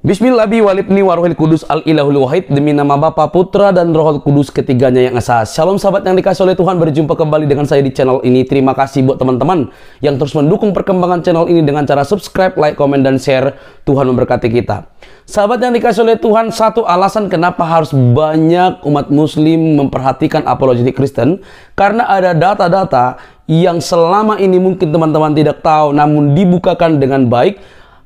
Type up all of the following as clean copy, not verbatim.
Bismillah walibni warohil kudus al ilahul wahid, demi nama Bapa, Putra dan Rohul Kudus ketiganya yang esa. Shalom sahabat yang dikasih oleh Tuhan, berjumpa kembali dengan saya di channel ini. Terima kasih buat teman-teman yang terus mendukung perkembangan channel ini dengan cara subscribe, like, komen, dan share. Tuhan memberkati kita. Sahabat yang dikasih oleh Tuhan, satu alasan kenapa harus banyak umat muslim memperhatikan apologetik Kristen, karena ada data-data yang selama ini mungkin teman-teman tidak tahu, namun dibukakan dengan baik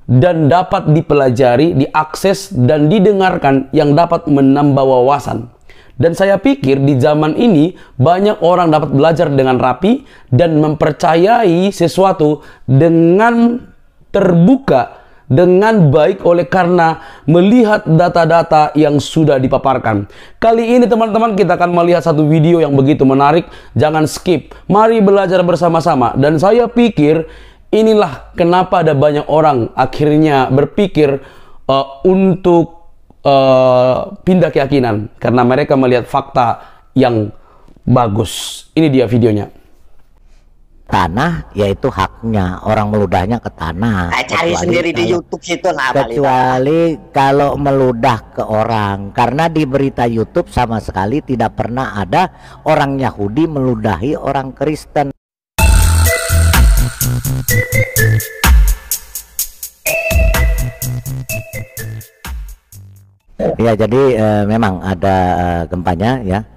dan dapat dipelajari, diakses, dan didengarkan yang dapat menambah wawasan. Dan saya pikir di zaman ini banyak orang dapat belajar dengan rapi dan mempercayai sesuatu dengan terbuka, dengan baik oleh karena melihat data-data yang sudah dipaparkan. Kali ini teman-teman kita akan melihat satu video yang begitu menarik. Jangan skip, mari belajar bersama-sama. Dan saya pikir inilah kenapa ada banyak orang akhirnya berpikir untuk pindah keyakinan, karena mereka melihat fakta yang bagus. Ini dia videonya. Tanah yaitu haknya, orang meludahnya ke tanah. Cari sendiri di YouTube situ lah. Kecuali kalau meludah ke orang, karena di berita YouTube sama sekali tidak pernah ada orang Yahudi meludahi orang Kristen. Ya, jadi memang ada gempanya ya,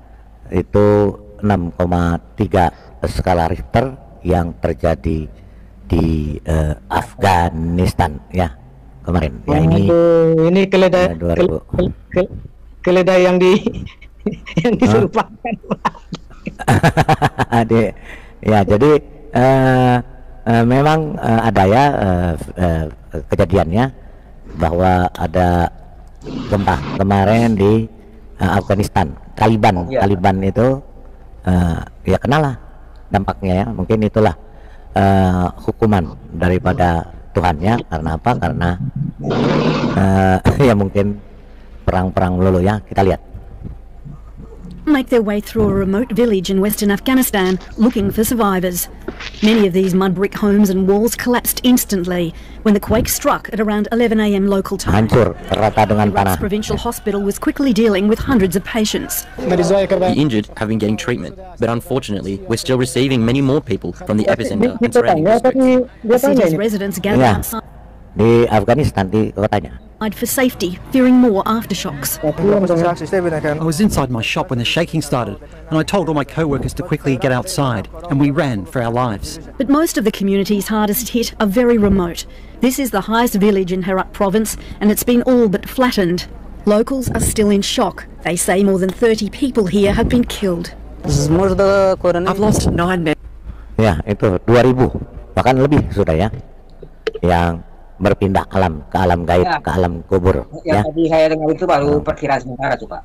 itu 6,3 skala Richter yang terjadi di Afghanistan ya kemarin. Ya ini keledai keledai yang diserupakan. Ya, jadi memang ada ya kejadiannya bahwa ada gempa kemarin di Afghanistan. Taliban itu ya kenalah dampaknya ya. Mungkin itulah hukuman daripada Tuhan ya. Karena apa? Karena ya mungkin perang-perang dulu ya. Kita lihat. Make their way through a remote village in western Afghanistan looking for survivors. Many of these mud brick homes and walls collapsed instantly when the quake struck at around 11 a.m. local time. Hancur rata dengan tanah. Iraq's provincial hospital was quickly dealing with hundreds of patients. The injured have been getting treatment, but unfortunately we're still receiving many more people from the epicenter and surrounding districts. The city's residents gathered outside Di Afghanistan, di kotanya. for safety, fearing more aftershocks. I was inside my shop when the shaking started, and I told all my co-workers to quickly get outside, and we ran for our lives. But most of the communities hardest hit are very remote. This is the highest village in Herat province, and it's been all but flattened. Locals are still in shock. They say more than 30 people here have been killed. I've lost 9 men. Ya, itu 2000 bahkan lebih sudah ya yang berpindah ke alam gaib, ke alam kubur. Yang tadi saya dengar itu baru perkiraan sementara tuh, Pak.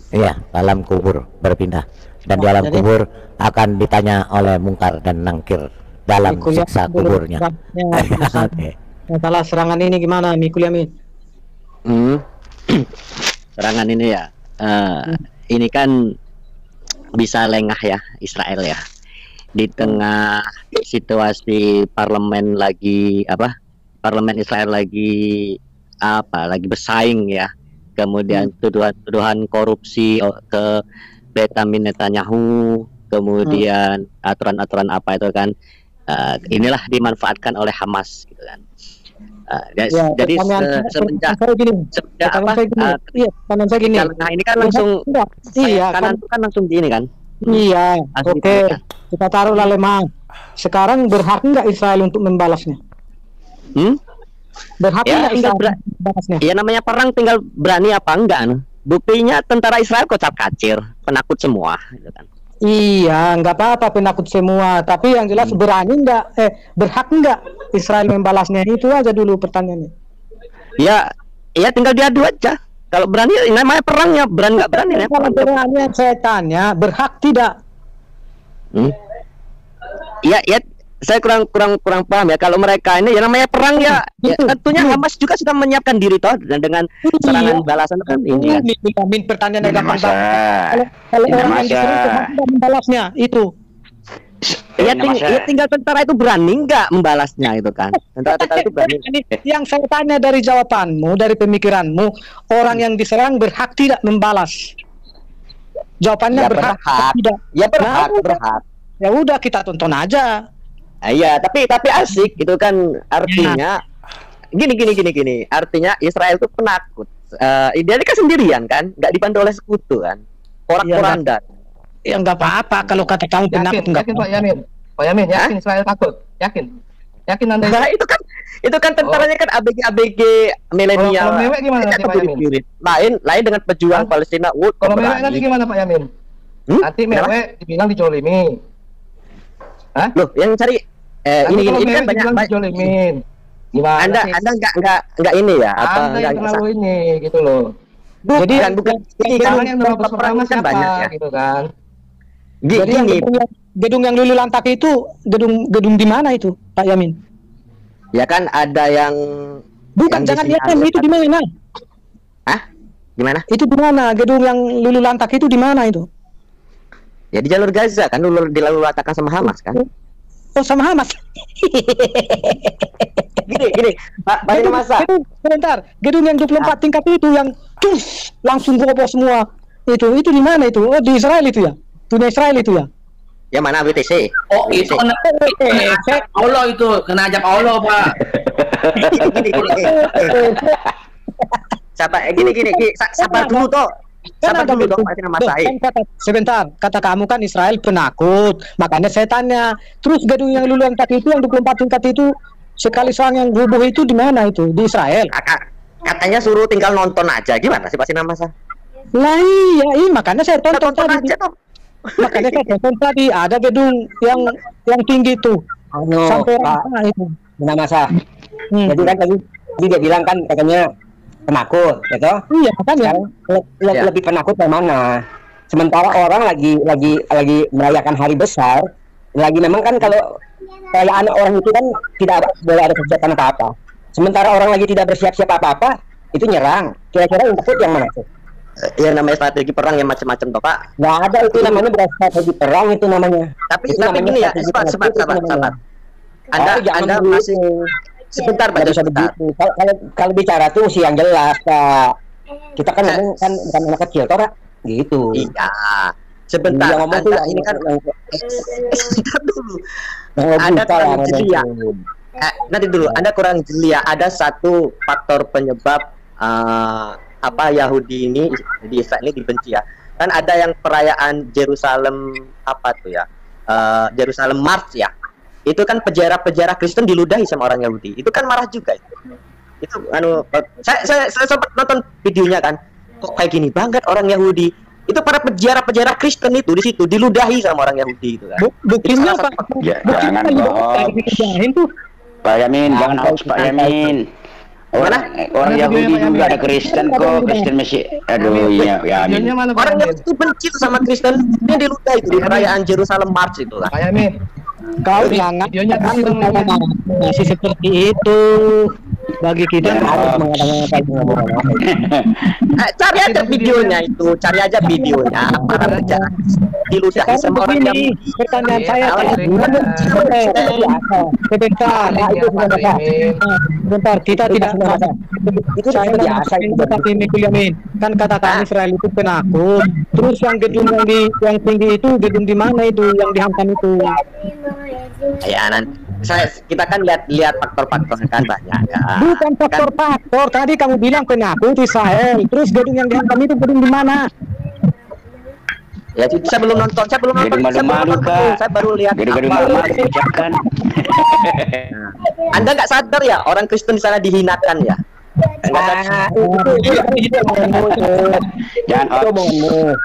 Iya, alam kubur berpindah, dan di alam kubur akan ditanya oleh mungkar dan nangkir dalam siksa kuburnya. Oke. Masalah serangan ini gimana, Mikul Yamin? Serangan ini ya, ini kan bisa lengah ya Israel ya, di tengah situasi parlemen lagi Parlemen Israel lagi bersaing ya, kemudian tuduhan korupsi ke Benjamin Netanyahu, kemudian aturan-aturan apa itu kan, inilah dimanfaatkan oleh Hamas gitu kan. Jadi semenjak kanan saya gini. Nah, ini kan langsung kanan itu kan langsung gini kan. Iya, oke. Kita taruhlah lemah. Sekarang berhak nggak Israel untuk membalasnya? Berhak Ya, nggak Israel membalasnya? ya namanya perang tinggal berani apa enggak. Buktinya tentara Israel kocap-kacir, penakut semua gitu kan. Iya, nggak apa-apa penakut semua. Tapi yang jelas berani nggak, berhak nggak Israel membalasnya? Itu aja dulu pertanyaannya. Ya tinggal diadu aja. Kalau berani namanya perang ya, berani nggak berani ya. Kalau berani yang saya tanya, berhak tidak? Ya saya kurang paham ya. Kalau mereka ini ya namanya perang ya, tentunya Hamas juga sudah menyiapkan diri toh dengan serangan balasan kan ini kan. Pertanyaan gampang banget. Kalau orang yang disuruh membalasnya itu. tinggal tentara itu berani nggak membalasnya itu kan. Tentara itu berani. Yang saya tanya dari jawabanmu, dari pemikiranmu, orang yang diserang berhak tidak membalas. Jawabannya Ya, berhak. berhak. Tidak. Ya berhak, Nah, berhak. Ya udah kita tonton aja. Iya, tapi asik itu kan artinya gini. Artinya Israel itu penakut. Idealnya kan sendirian kan, nggak dibantu oleh sekutu kan. Porak-poranda. Ya nggak apa-apa kalau kata kamu penakut nggak. Yakin Pak Yamin. Pak Yamin yakin Israel takut? Yakin Anda? Nah, itu kan tentaranya kan ABG milenial. Kalau mewek gimana nanti Pak Yamin? Lain dengan pejuang Palestina. Kalau mewek nanti gimana Pak Yamin? Nanti mewek dibilang dijolimi. Hah? Loh, yang cari ini kan banyak dijolimin. Gimana Anda enggak ini ya apa Anda yang terlalu ini gitu loh. Jadi bukan ini kan yang menerobos pertama kan siapa banyak ya. gitu kan. Jadi yang gedung yang lulu lantak itu gedung di mana itu, Pak Yamin? Ya kan ada yang Bukan, jangan lihat itu di mana? Hah? Gimana? Itu di mana? Gedung yang lulu lantak itu di mana itu? Ya di jalur Gaza kan, dilalu lantakkan sama Hamas kan. Oh, sama Hamas. Gini, Pak Masa. Sebentar, gedung yang 24 tingkat itu yang langsung roboh semua. Itu di mana itu? Oh, di Israel itu ya? Dunia Israel itu ya? Ya mana BTC? Oh, itu kena Allah itu, kena ajab Allah, Pak. Sabar dulu toh. Sabar dulu dong, sebentar, kata kamu kan Israel penakut, makanya saya tanya. Terus gedung yang lulu lantak itu yang 24 tingkat itu sekali soal yang rubuh itu di mana itu? Di Israel? Katanya suruh tinggal nonton aja. Gimana sih Pak Sinamasa? Lah iya, makanya saya tonton tadi. Aja, toh. Makanya saya tonton tadi ada gedung yang tinggi tuh. Sampai mana itu? Sinamasa. Jadi kan tadi dia bilang kan katanya penakut, gitu. Iya, kan ya. Lebih penakut yang mana? Sementara orang lagi merayakan hari besar, lagi memang kan kalau perayaan orang itu kan tidak boleh ada kegiatan apa-apa. Sementara orang lagi tidak bersiap-siap apa-apa, itu nyerang. Kira-kira yang takut yang mana tuh? Ya namanya strategi perang yang macam-macam toh Pak. Nggak ada itu namanya bukan strategi perang itu namanya. Tapi gini ya, sabar. Anda masih sebentar Pak, sebentar. Kalau bicara tuh sih yang jelas Pak. Kita kan ngomong kan bukan anak kecil toh Pak. Gitu. Iya. Sebentar. Ngomong tuh ini kan dulu. Anda kurang jeli ya. Nanti dulu, Anda kurang jeli ya. Ada satu faktor penyebab Yahudi ini di Israel ini dibenci ya. Kan ada yang perayaan Jerusalem apa tuh ya? Jerusalem March ya. Itu kan pejarah-pejarah Kristen diludahi sama orang Yahudi. Itu kan marah juga itu. Saya sempat nonton videonya kan. Kok kayak gini banget orang Yahudi. Itu para pejarah-pejarah Kristen itu di situ diludahi sama orang Yahudi itu kan. Buktinya Pak. Jangan Pak Yamin, jangan hoax Pak Yamin. Orang Yahudi juga ada Kristen kok, Kristen masih. Aduh iya, Yamin. Orang Yahudi itu benci sama Kristen, yang diludahi itu di perayaan Jerusalem March itu lah. Pak Yamin, kau jangan masih seperti itu. Bagi kita harus mengatakan cari aja videonya itu, para pejabat diludahi sama orang Yahudi. Pertanyaan saya sebentar, kita tidak itu saya biasa tapi Yamin kan katakan Israel itu penakut. Terus yang gedung yang tinggi itu gedung di mana itu yang dihantam itu? Ya nanti kita kan lihat faktor-faktor kan banyak kan. Bukan faktor-faktor. Tadi kamu bilang penakut Israel. Terus gedung yang dihantam itu gedung di mana? Ya saya belum nonton. Saya baru lihat. Anda nggak sadar ya orang Kristen di sana dihinakan ya. Jangan omonganmu.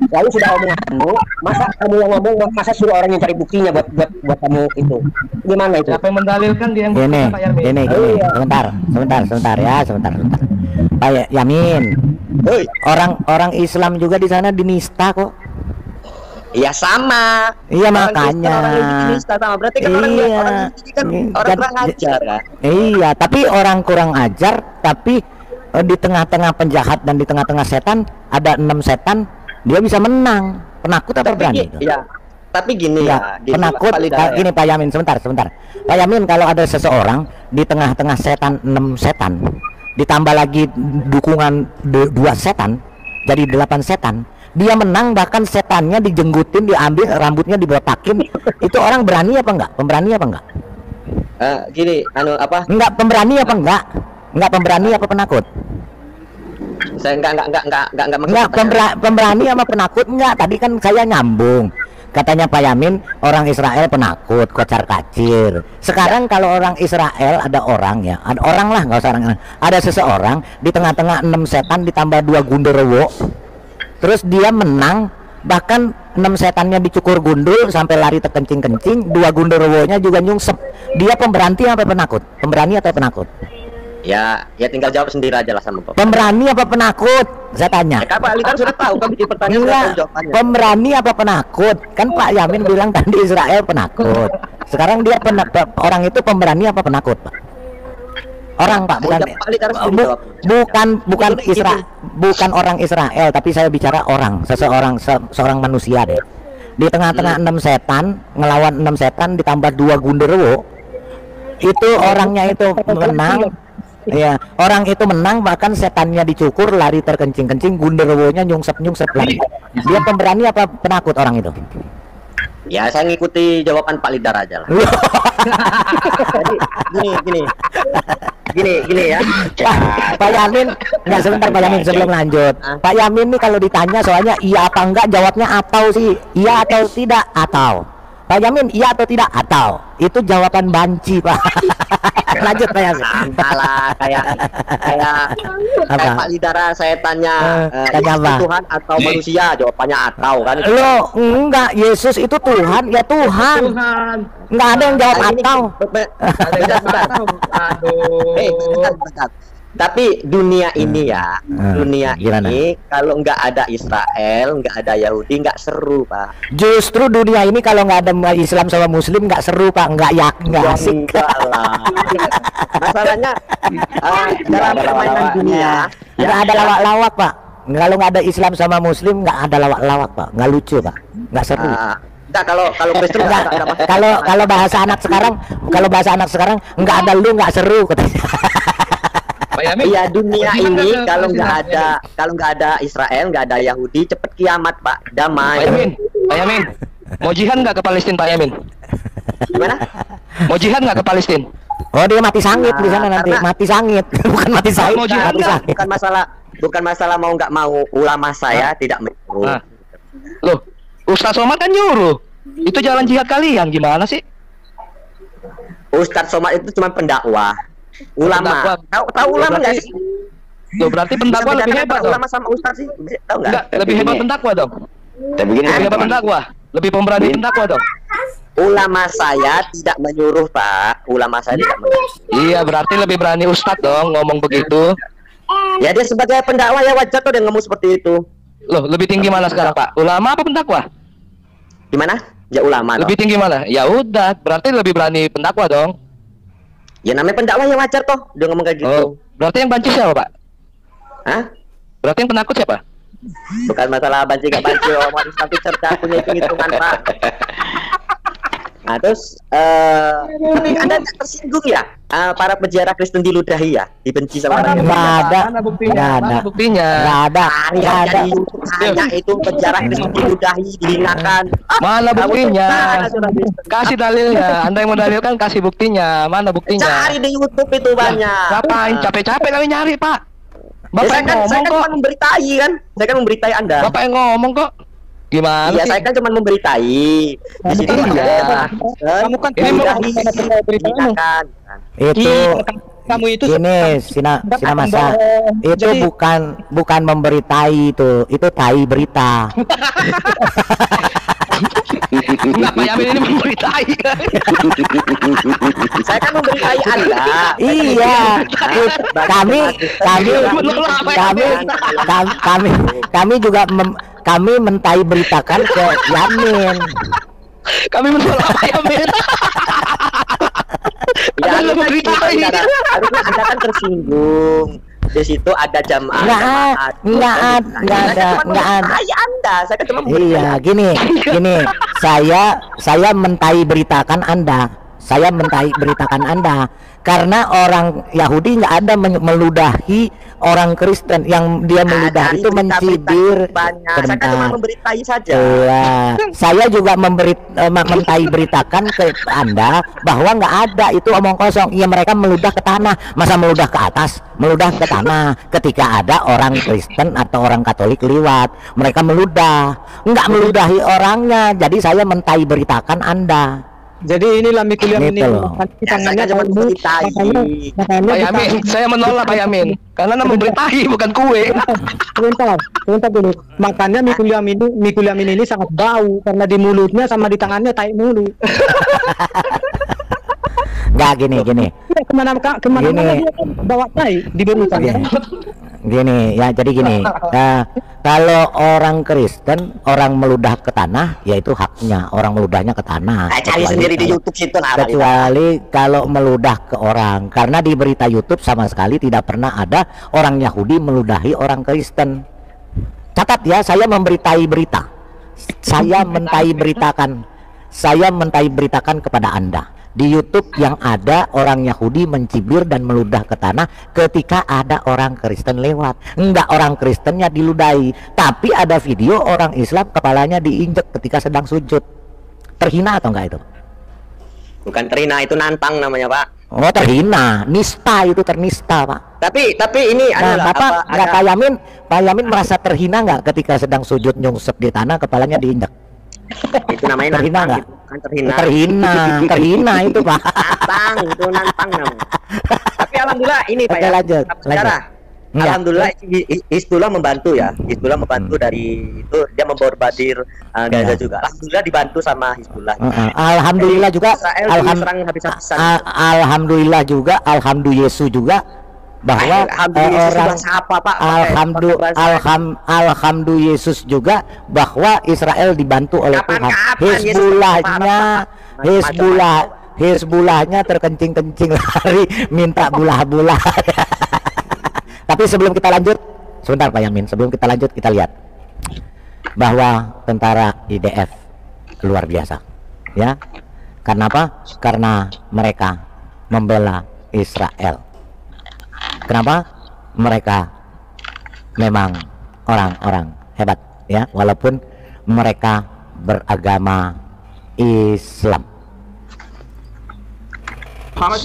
Lalu sudah omonganmu, masa kamu yang ngomong, masa suruh orang yang cari buktinya buat kamu itu? Gimana itu? Siapa yang mendalilkan dia yang Pak Yamin? Sebentar ya. Pak Yamin, orang Islam juga di sana dinista kok. Iya sama. Iya makanya. Orang sama berarti kan orang kurang ajar kan. Iya, tapi orang kurang ajar, tapi di tengah-tengah penjahat dan di tengah-tengah setan ada 6 setan, dia bisa menang. Penakut apa berani? Iya. tapi gini ya, gini, penakut. Gini Pak Yamin, sebentar. Pak Yamin, kalau ada seseorang di tengah-tengah setan 6 setan, ditambah lagi dukungan 2 setan, jadi 8 setan. Dia menang, bahkan setannya dijenggutin, diambil rambutnya, dibotakin. Itu orang berani apa enggak? Pemberani apa enggak? Gini, apa? Enggak pemberani apa enggak? Enggak pemberani apa penakut? Saya enggak pemberani apa penakut? Enggak, tadi kan saya nyambung. Katanya Pak Yamin orang Israel penakut, kocar kacir. Sekarang kalau orang Israel ada orang ya, ada orang lah, nggak usah orang, ada seseorang di tengah-tengah 6 setan ditambah 2 gundurwo, terus dia menang, bahkan 6 setannya dicukur gundul sampai lari terkencing-kencing, 2 gundurwonya juga nyungsep. Dia pemberani apa penakut? Pemberani atau penakut? Ya tinggal jawab sendiri aja lah sama Bapak. Pemberani apa penakut? Saya tanya. Kak Pak Ali kan sudah tahu, kan bikin pertanyaan sudah tahu jawabannya. Pemberani apa penakut? Kan Pak Yamin bilang tadi Israel penakut. Sekarang dia orang itu pemberani apa penakut, Pak? Orang, Pak, bukan orang Israel, tapi saya bicara orang, seorang manusia deh. Di tengah-tengah 6 setan, ngelawan 6 setan ditambah 2 gundurwo. Itu orangnya itu menang. Ya, orang itu menang, bahkan setannya dicukur, lari terkencing-kencing, gundurwonya nyungsep lari. Dia pemberani apa penakut orang itu? Ya, saya ngikuti jawaban Pak Lidar aja lah. Jadi gini ya. Pak Yamin, enggak, sebentar Pak Yamin sebelum lanjut. Pak Yamin nih kalau ditanya soalnya iya apa enggak, jawabnya atau sih, iya atau tidak, atau. Pak Yamin, iya atau tidak, atau. Itu jawaban banci, Pak. Lanjut Pak Yamin. Salah, kayak Pak Lidara saya tanya apa? Tuhan atau manusia, jawabannya atau kan. Lo enggak, Yesus itu Tuhan, ya Tuhan. Enggak ada yang jawab atau. Aduh. Tapi dunia ini ya, ini kalau nggak ada Israel, nggak ada Yahudi, nggak seru, Pak. Justru dunia ini kalau nggak ada Islam sama Muslim nggak seru, Pak. Nggak asik. Masalahnya dalam permainan dunia nggak ada lawak-lawak, Pak. Kalau nggak ada Islam sama Muslim nggak ada lawak-lawak, Pak. Nggak lucu, Pak. Nggak seru. Enggak, kalau Kristen kalau bahasa anak sekarang nggak ada lu nggak seru katanya. Iya, dunia ini kalau nggak ada Israel, nggak ada Yahudi, cepet kiamat, Pak. Damai. Pak Yamin, mau jihad nggak ke Palestina, Pak Yamin? Gimana? Mau jihad nggak ke Palestina? Oh, dia mati sangit di sana nanti. Mati sangit, bukan mati sangit. Mau jihad nggak? Bukan masalah mau nggak mau, ulama saya tidak menyuruh. Loh, Ustaz Somad kan nyuruh. Itu jalan jihad kalian, gimana sih? Ustaz Somad itu cuma pendakwah. Ulama, tahu ulama nggak sih? Loh, berarti pendakwah lebih hebat dong. Ulama sama ustaz sih, tahu nggak? Enggak, lebih hebat pendakwah dong. Lebih hebat pendakwah, lebih pemberani pendakwah dong. Ulama saya tidak menyuruh, Pak. Ulama saya tidak menyuruh. Iya, berarti lebih berani ustaz dong ngomong begitu. Ya, dia sebagai pendakwah ya wajar tuh dia ngomong seperti itu. Loh, lebih tinggi mana sekarang, Pak? Ulama apa pendakwah? Gimana? Ya ulama. Lebih tinggi mana? Ya udah, berarti lebih berani pendakwah dong. Ya namanya pendakwah ya wajar toh dia ngomong kayak gitu. Berarti yang banci siapa, Pak? Hah? Berarti yang penakut siapa? Bukan masalah banci gak banci, orang Islam itu cerdas, punya hitung-hitungan, Pak. Nah terus tapi Anda tersinggung ya para peziarah Kristen diludahi ya, dibenci sama orang. Nggak ada buktinya. Nggak ada. Hanya itu peziarah Kristen diludahi, dihinakan. Mana buktinya? Kasih dalilnya. Anda yang mendalilkan kasih buktinya. Mana buktinya? Cari di YouTube itu banyak. Ngapain capek-capek kali nyari, Pak? Bapak saya kan cuma memberitai kan. Saya kan memberitai Anda. Bapak yang ngomong kok. Gimana iya, sih? saya kan cuma memberitai. Di situ kamu kan ini itu kamu itu ini Sina Masa itu bukan memberitai itu tai berita. Enggak, Pak Yamin ini memberitai. Saya kan memberitai Anda. Iya. Kami juga kami mentai beritakan ke Yamin. Kami menolak Pak Yamin. Ya, harusnya Anda kan tersinggung. di situ ada jamaah. Nggak ada. Anda, saya cuma iya, gini, saya beritakan Anda karena orang Yahudi nggak ada meludahi orang Kristen, yang dia meludah itu mencibir. Saya cuma memberitai saja. Iya, saya juga beritakan ke Anda bahwa nggak ada, itu omong kosong. Ya mereka meludah ke tanah, masa meludah ke atas, meludah ke tanah. Ketika ada orang Kristen atau orang Katolik lewat, mereka meludah, nggak meludahi orangnya. Jadi saya beritakan Anda. Jadi inilah Mikuliam ini tangannya cuma Pak Yamin, saya menolak Pak Yamin karena memberitai bukan kue. Sebentar dulu. Makanya Mikuliam ini sangat bau karena di mulutnya sama di tangannya tai mulu. Nggak, gini. Kemana dia bawa tai di mulutnya. Gini ya, jadi gini, kalau orang Kristen orang meludah ke tanah, yaitu haknya orang meludahnya ke tanah. Cari sendiri di YouTube situ lah. Kecuali kalau meludah ke orang, karena di berita YouTube sama sekali tidak pernah ada orang Yahudi meludahi orang Kristen. Catat ya, saya memberitai berita, saya mentai beritakan kepada Anda. Di YouTube yang ada orang Yahudi mencibir dan meludah ke tanah ketika ada orang Kristen lewat. Enggak, orang Kristennya diludahi, tapi ada video orang Islam kepalanya diinjek ketika sedang sujud. Terhina atau enggak itu? Bukan terhina, itu nantang namanya, Pak. Oh, terhina, nista, itu ternista, Pak. Tapi ini adalah Pak Yamin merasa terhina nggak ketika sedang sujud nyungsep di tanah kepalanya diinjek? Itu namanya terhina nggak? Kan terhina itu, Pak. Itu nantang namanya. Tapi alhamdulillah ini Pak ya. Lanjut. Alhamdulillah Hizbullah membantu ya. Hizbullah membantu dari itu, dia memborbadir Gaza juga. Alhamdulillah dibantu sama Hizbullah. Alhamdulillah juga. Alhamdulillah juga. Alhamdulillah juga. Bahwa orang Alhamdulillah Yesus juga bahwa Israel dibantu oleh Tuhan. Hizbullahnya terkencing-kencing lari minta bulah-bulah. Tapi sebelum kita lanjut, sebentar Pak Yamin, sebelum kita lanjut kita lihat bahwa tentara IDF luar biasa, ya. Karena apa? Karena mereka membela Israel. Kenapa? Mereka memang orang-orang hebat, ya, walaupun mereka beragama Islam. Tadi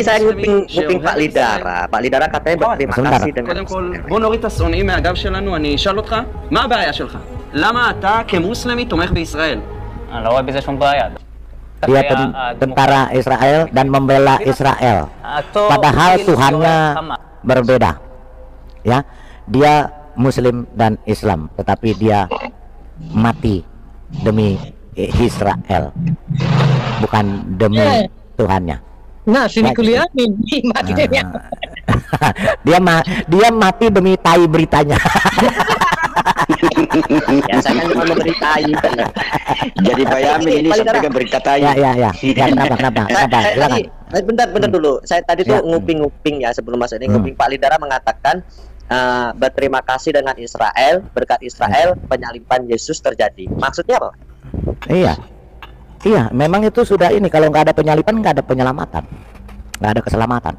saya nguping Pak Lidara. Pak Lidara katanya berterima kasih dengan בוא נוריד את השונאים מהגב שלנו. אני אשאל אותך, מה הבעיה שלך? למה אתה כמוסלמי תומך בישראל? אני לא רואה בזה שום בעיה. Dia tentara Israel dan membela Israel, padahal Tuhannya berbeda, ya. Dia Muslim dan Islam, tetapi dia mati demi Israel, bukan demi Tuhannya. Nah, sini kuliah ini mati dia mati demi tai beritanya. Ya, saya kan cuma memberitai. Jadi Pak Yamin ini sampaikan berita tai. Ya. Kenapa? Bentar dulu. Saya tadi tuh nguping ya, sebelum masuk ini nguping Pak Lidara mengatakan berterima kasih dengan Israel, berkat Israel penyaliban Yesus terjadi. Maksudnya apa? Iya, memang itu sudah ini. Kalau nggak ada penyaliban, nggak ada penyelamatan, nggak ada keselamatan.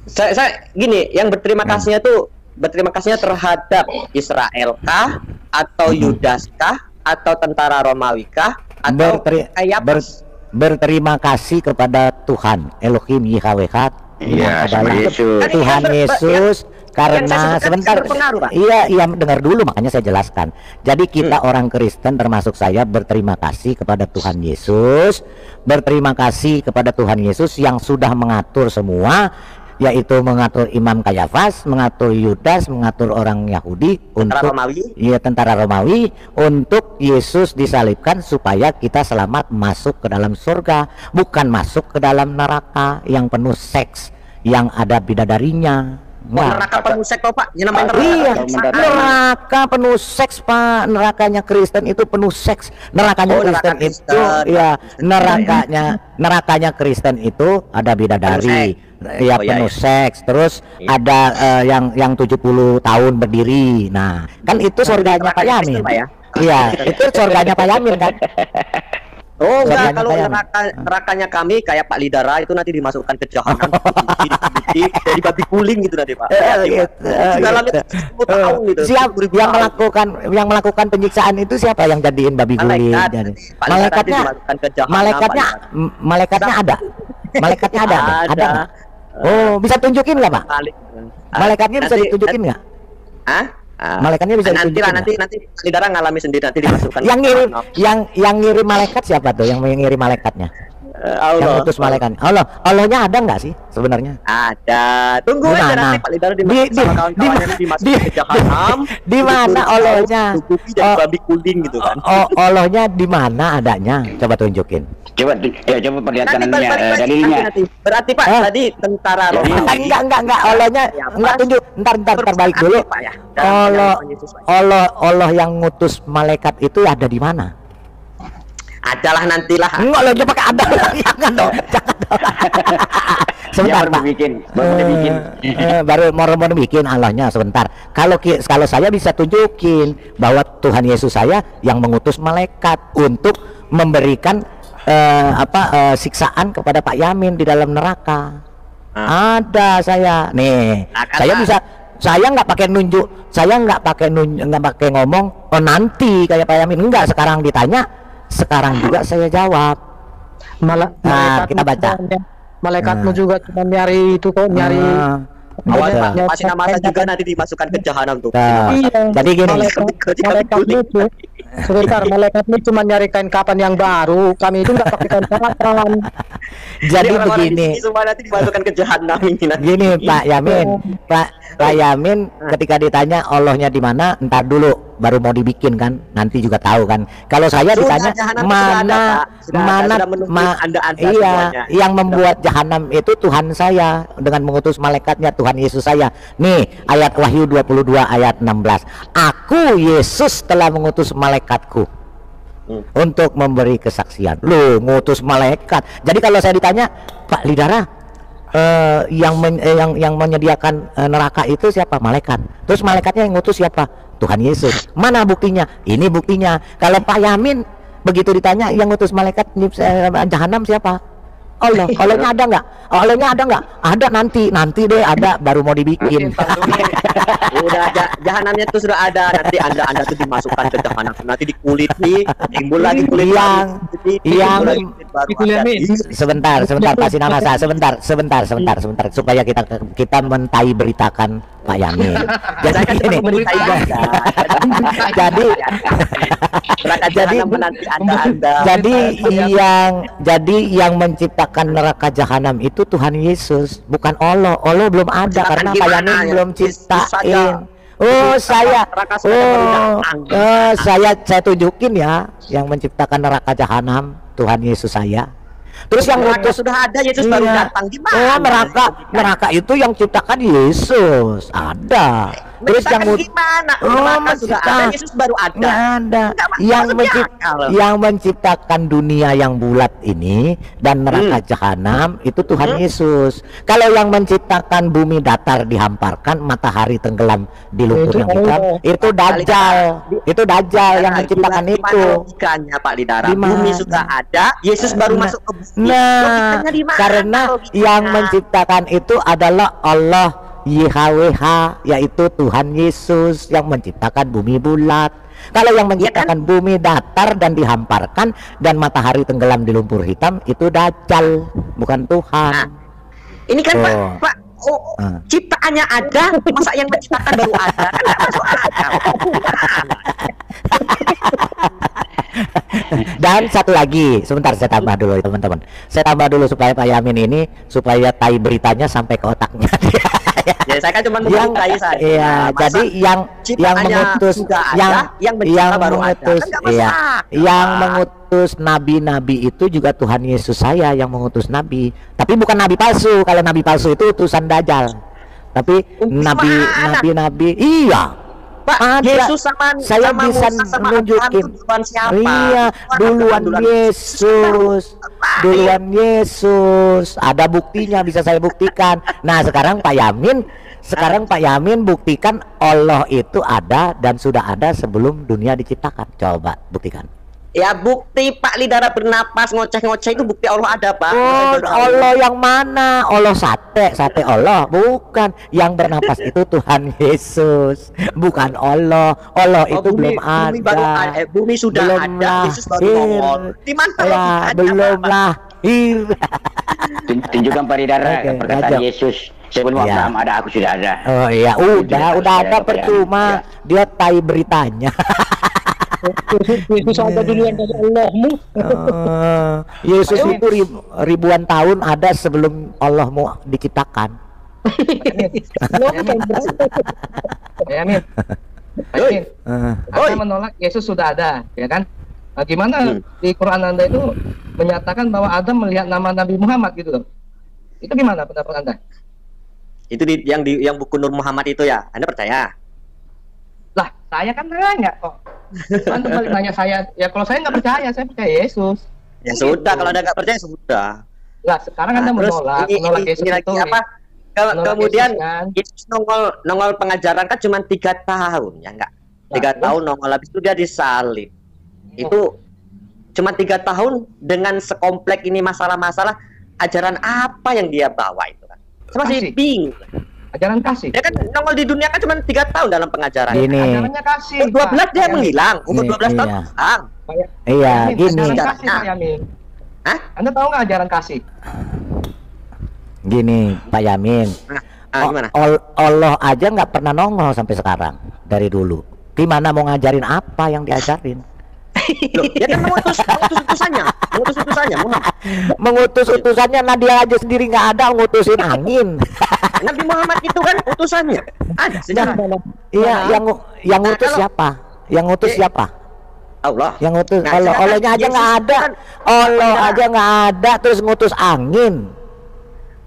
Saya gini, yang berterima kasihnya tuh berterima kasihnya terhadap Israel kah, atau Yudas kah, atau tentara Romawi kah, atau berterima kasih kepada Tuhan Elohim YHWH, Tuhan Yesus. Karena sebentar, iya dengar dulu, makanya saya jelaskan. Jadi kita orang Kristen termasuk saya berterima kasih kepada Tuhan Yesus, berterima kasih kepada Tuhan Yesus yang sudah mengatur semua, yaitu mengatur Imam Kayafas, mengatur Yudas, mengatur orang Yahudi, tentara Romawi untuk Yesus disalibkan supaya kita selamat masuk ke dalam surga, bukan masuk ke dalam neraka yang penuh seks, yang ada bidadarinya. Neraka penuh seks, Pak. Neraka penuh seks, Pak. Nerakanya Kristen itu penuh seks. Nerakanya Kristen itu, ya, nerakanya Kristen itu ada bidadari. ya penuh seks, terus ada yang 70 tahun berdiri. Nah, kan itu surganya Pak Yamin. Iya, itu surganya Pak Yamin kan. Oh enggak, kalau nerakanya kami kayak Pak Lidara itu nanti dimasukkan ke jahanam jadi babi guling gitu nanti Pak. Dalamnya 10 tahun gitu. Siapa yang melakukan penyiksaan itu, siapa yang jadiin babi guling? Malaikatnya ada. Malaikatnya ada. Oh, bisa tunjukin nggak Pak? Malaikatnya bisa ditunjukin nggak? Hah? Malaikatnya bisa ditunjukin. Nanti Lidara ngalami sendiri, nanti dimasukkan. Yang ngirim malaikat siapa tuh? Yang mengirim malaikatnya? Allah. Yang utus malaikat. Allahnya ada nggak sih sebenarnya? Ada. Tunggu aja nanti Pak Lidara dimasukkan sama kawan-kawannya dimasukin ke jahanam. Di mana Allahnya? Jadi babi kuning gitu kan. Allahnya di mana adanya? Coba tunjukin. Coba perlihatkan dalilnya. Berarti Pak tadi tentara Romawi. Enggak. Allahnya enggak tunjuk. Ntar balik dulu. Allah yang ngutus malaikat itu ada di mana? Adalah nantilah. Enggak lo coba pakai ada. Jangan dong. Sebentar Pak. Baru mau bikin Allahnya sebentar. Kalau saya bisa tunjukin bahwa Tuhan Yesus saya yang mengutus malaikat untuk memberikan siksaan kepada Pak Yamin di dalam neraka. Ada saya. Nih, saya nggak pakai nunjuk, saya nggak pakai ngomong nanti kayak Pak Yamin. Enggak, sekarang ditanya, sekarang juga saya jawab. Nah, kita baca. Malaikatmu juga cuma nyari itu kok, nyari masih masa juga nanti dimasukkan ke jahanam tuh. Iya. Jadi gini, malaikatmu itu sebentar, malaikatmu cuma nyari kain kapan yang baru. Kami itu nggak pakai kain kapan. Jadi begini, semua nanti dimasukkan ke jahanam ini. Gini Pak Yamin, Pak Yamin ketika ditanya Allahnya di mana, entar dulu baru mau dibikin kan, nanti juga tahu kan. Kalau saya ditanya yang membuat jahanam itu Tuhan saya dengan mengutus malaikatnya, Tuhan Yesus saya. Nih ayat Wahyu 22 ayat 16. Aku Yesus telah mengutus malaikatku untuk memberi kesaksian. Loh, ngutus malaikat. Jadi kalau saya ditanya, Pak Lidara, yang menyediakan neraka itu siapa? Malaikat. Terus malaikatnya yang ngutus siapa? Tuhan Yesus. Mana buktinya? Ini buktinya. Kalau Pak Yamin begitu ditanya yang ngutus malaikat jahanam siapa? Allah. Allahnya ada nggak? Allahnya ada nggak? Ada, nanti deh ada, baru mau dibikin. Udah jahanamnya tuh sudah ada, nanti anda tuh dimasukkan ke jahanam, nanti dikulit nih, timbul lagi kulit yang sebentar Pak Sinamasa, sebentar supaya kita mentai beritakan Pak Yamin. Jadi gini, jadi yang menciptakan neraka jahanam itu Tuhan Yesus, bukan Allah. Allah belum ada karena Pak Yamin belum ciptain. Saya tunjukin ya, yang menciptakan neraka jahanam Tuhan Yesus saya. Terus yang ngutus sudah ada, Yesus baru datang gimana? Neraka itu yang ciptakan Yesus ada. Terus yang gimana? Neraka sudah ada, Yesus baru ada. Yang menciptakan dunia yang bulat ini dan neraka jahanam itu Tuhan Yesus. Kalau yang menciptakan bumi datar dihamparkan, matahari tenggelam di lumpur yang hitam, itu Dajjal. Itu Dajjal yang menciptakan itu. Logikanya Pak Lidara, bumi sudah ada, Yesus baru masuk ke bumi. Nah, karena yang menciptakan itu adalah Allah YHWH, yaitu Tuhan Yesus yang menciptakan bumi bulat. Kalau yang menciptakan bumi datar dan dihamparkan dan matahari tenggelam di lumpur hitam, itu Dajjal, bukan Tuhan. Ini kan Pak, ciptaannya ada, masa yang menciptakan baru ada? Kan nggak masuk akal. Dan satu lagi, sebentar saya tambah dulu teman-teman. Saya tambah dulu supaya Pak Yamin ini, supaya tai beritanya sampai ke otaknya. Ya saya kan cuma mengutai saja. Iya, jadi yang mengutus yang mengutus nabi-nabi itu juga Tuhan Yesus saya yang mengutus nabi. Tapi bukan nabi palsu. Kalau nabi palsu itu utusan Dajjal. Tapi nabi-nabi iya. Pak, Ada. Yesus sama Saya sama bisa Musa sama nunjukin. Abraham itu duluan siapa? Iya, duluan Yesus. Duluan Yesus. Ada buktinya, bisa saya buktikan. Nah, sekarang Pak Yamin buktikan Allah itu ada dan sudah ada sebelum dunia diciptakan. Coba buktikan. Ya bukti Pak Lidara bernapas ngoceh-ngoceh itu bukti Allah ada, Pak. Oh, Allah yang mana? Allah sate Allah, bukan. Yang bernapas itu Tuhan Yesus, bukan Allah. Allah itu belum ada. Bumi sudah belum ada, Yesus baru nongol. Di mana ya, belum lahir. Tunjukkan Pak Lidara perkataan Yesus. Sebelum Abraham ada, aku sudah ada. Oh iya, udah ada percuma. Dia tai beritanya. Yesus ada duluan dari Allahmu. Yesus itu ribuan tahun ada sebelum Allahmu diciptakan. Amin. Anda menolak Yesus sudah ada, ya kan? Nah, gimana di Quran Anda itu menyatakan bahwa Adam melihat nama Nabi Muhammad gitu loh? Itu gimana pendapat Anda? Itu yang buku Nur Muhammad itu ya? Anda percaya? Lah, saya kan nanya kok. Anda balik nanya saya. Ya kalau saya nggak percaya, saya percaya Yesus. Ya sudah, kalau Anda nggak percaya sudah. Lah, sekarang Anda menolak Yesus ini lagi itu. apa? Kemudian Yesus, Yesus nongol pengajaran kan cuma 3 tahun, ya enggak? 3 tahun nongol, habis itu dia disalib. Itu cuma 3 tahun dengan sekomplek ini masalah-masalah, ajaran apa yang dia bawa itu kan? Saya masih bingung. Ajaran kasih. Dia kan nongol di dunia kan cuma 3 tahun dalam pengajaran. Gini. Ajarannya kasih. Umur 12 dia menghilang. Umur 12 tahun hilang. Iya, gini. Ajaran kasih, Pak Yamin. Hah? Anda tahu nggak ajaran kasih? Gini, Pak Yamin. Gimana? Allah aja nggak pernah nongol sampai sekarang dari dulu. Gimana mau ngajarin apa yang diajarin? Loh, dia kan mengutus utusannya, mengutus utusannya. Nah, dia aja sendiri nggak ada ngutusin angin. Nabi Muhammad itu kan utusannya ada sejarah. Iya, yang ngutus siapa? Yang ngutus siapa? Allah. Yang ngutus Allahnya aja nggak ada. Allah aja nggak ada, terus ngutus angin.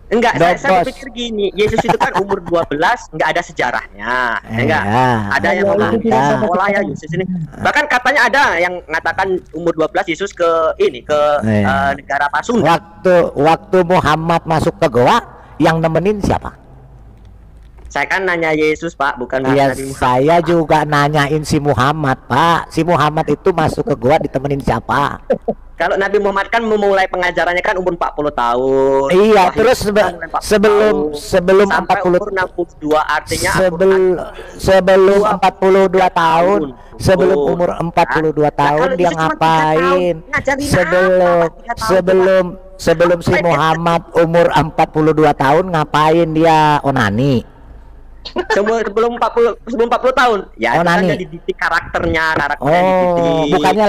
Enggak, saya pikir gini, Yesus itu kan umur 12, enggak ada sejarahnya, enggak. Ada yang mengatakan sekolah ya Yesus ini. Bahkan katanya ada yang mengatakan umur 12 Yesus ke negara Pasundan. Waktu Muhammad masuk ke goa, yang nemenin siapa? Saya kan nanya Yesus, Pak, bukan ya, saya juga nanyain si Muhammad, Pak. Si Muhammad itu masuk ke goa ditemenin siapa? Kalau Nabi Muhammad kan memulai pengajarannya kan umur 40 tahun. Iya, terus sebelum 40 umur 62 artinya sebelum 42 tahun, sebelum umur 42 tahun dia ngapain? Sebelum si Muhammad umur 42 tahun ngapain dia onani? Sebelum 40 tahun ya onani. Kan dididik karakternya dididik. bukannya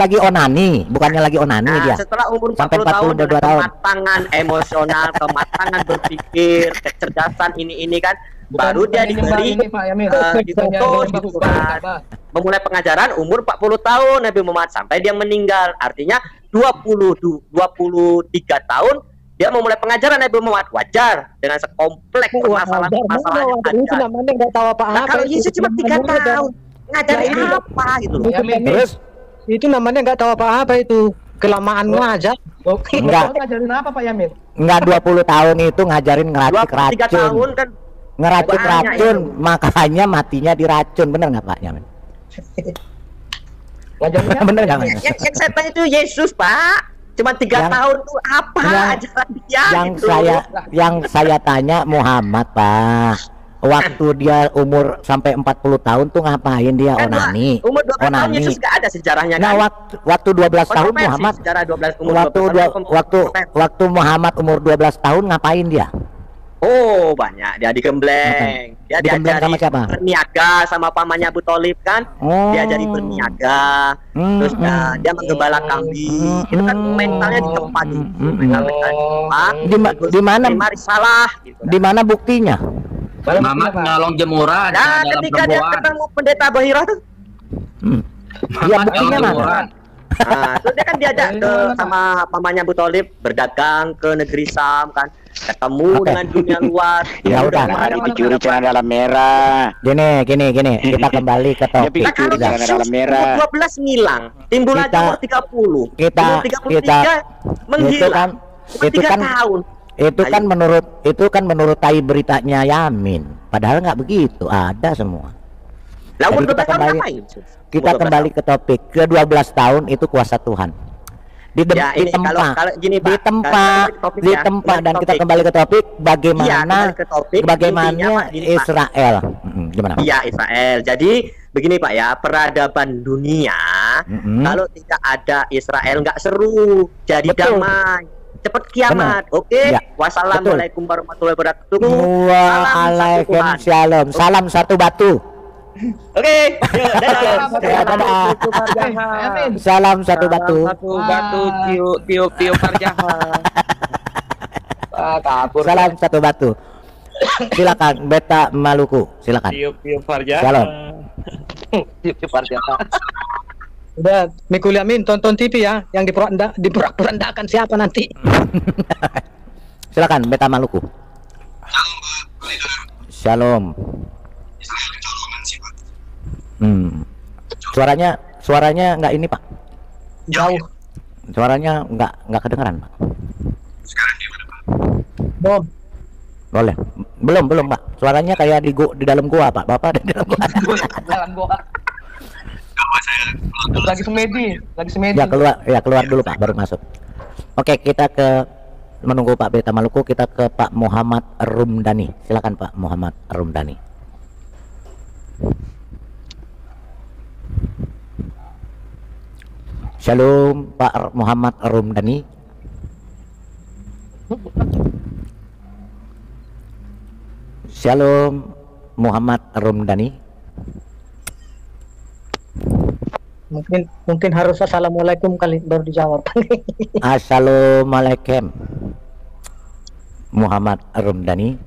lagi onani dia setelah umur 40 sampai tahun dengan 42 tahun kematangan emosional, kematangan berpikir, kecerdasan ini kan baru dia diberi memulai pengajaran umur 40 tahun Nabi Muhammad sampai dia meninggal, artinya 23 tahun dia memulai pengajaran Nabi Muhammad. Wajar dengan sekompleks permasalahan-permasalahan yang ada. Itu namanya nggak tahu apa-apa. Kalau Yesus cuma 3 tahun, ngajarin apa gitu loh. Terus itu namanya nggak tahu apa-apa itu. Kelamaan ngajar. Ngajarin apa Pak Yamin? Enggak, 20 tahun itu ngajarin ngeracik racun. 3 tahun kan ngeracik racun, makanya matinya diracun. Bener nggak Pak Yamin? Ngajarinnya bener nggak? Yang saya tanya itu Yesus, Pak. Cuma 3 tahun tuh apa ajaran dia yang saya tanya Muhammad, Pak. Waktu dia umur sampai 40 tahun tuh ngapain dia kan onani? Umur 12 tahun Yesus gak ada sejarahnya kan? Nah, waktu 12 tahun Muhammad waktu Muhammad umur 12 tahun ngapain dia? Oh, banyak. Dia digembleng. Dia diajari berniaga sama pamannya Abu Thalib kan. Diajari berniaga. Terus dia menggembala kambing. Itu kan mentalnya di tempat itu. Di mana? Salah. Di mana buktinya? Muhammad nyolong jemuran. Nah, ketika dia ketemu pendeta Bahira tuh. Ya, buktinya mana? Nah, terus dia kan diajak ke sama pamannya Abu Thalib berdagang ke negeri Sam kan. ketemu dengan dunia luar. Ya udah, dicuri celana dalam merah. Gini, kita kembali ke topik. Nah, kalau dalam merah. 12 ngilang, timbul lagi umur 30. Kita menghilang. itu kan tahun. Itu kan menurut tai beritanya Yamin. Padahal nggak begitu, ada semua. Lalu kita kembali ke topik. Ke 12 tahun itu kuasa Tuhan. Ditempa dan kita kembali ke topik bagaimana Israel. Gimana? Iya, Israel. Jadi begini Pak ya, peradaban dunia kalau tidak ada Israel nggak seru, jadi damai, cepat kiamat. Oke. Ya. Wassalamualaikum warahmatullahi wabarakatuh. Waalaikumsalam. Salam satu batu. Oke. Dadah. Salam satu batu. Satu batu tiup Farjahan. Kabur. Salam satu batu. Silakan Beta Maluku, silakan. Tiup Farjahan. Salam. Tiup Farjahan. Udah, Mikul Yamin tonton TV ya, yang diporak-porandakan siapa nanti? Silakan Beta Maluku. Shalom. Suaranya nggak ini Pak. Jauh. Suaranya nggak kedengaran Pak. Sekarang gimana Pak? Boleh. Belum Pak. Suaranya kayak di dalam gua Pak. Bapak di dalam gua. Dalam gua. Lagi semedi. Ya keluar dulu Pak, baru masuk. Oke, kita menunggu Pak Beta Maluku, kita ke Pak Muhammad Rumdani. Silakan Pak Muhammad Rumdani. Shalom Pak Muhammad Rumdani. Shalom Muhammad Rumdani. Mungkin harus assalamualaikum kali baru dijawab. Assalamualaikum Muhammad Rumdani.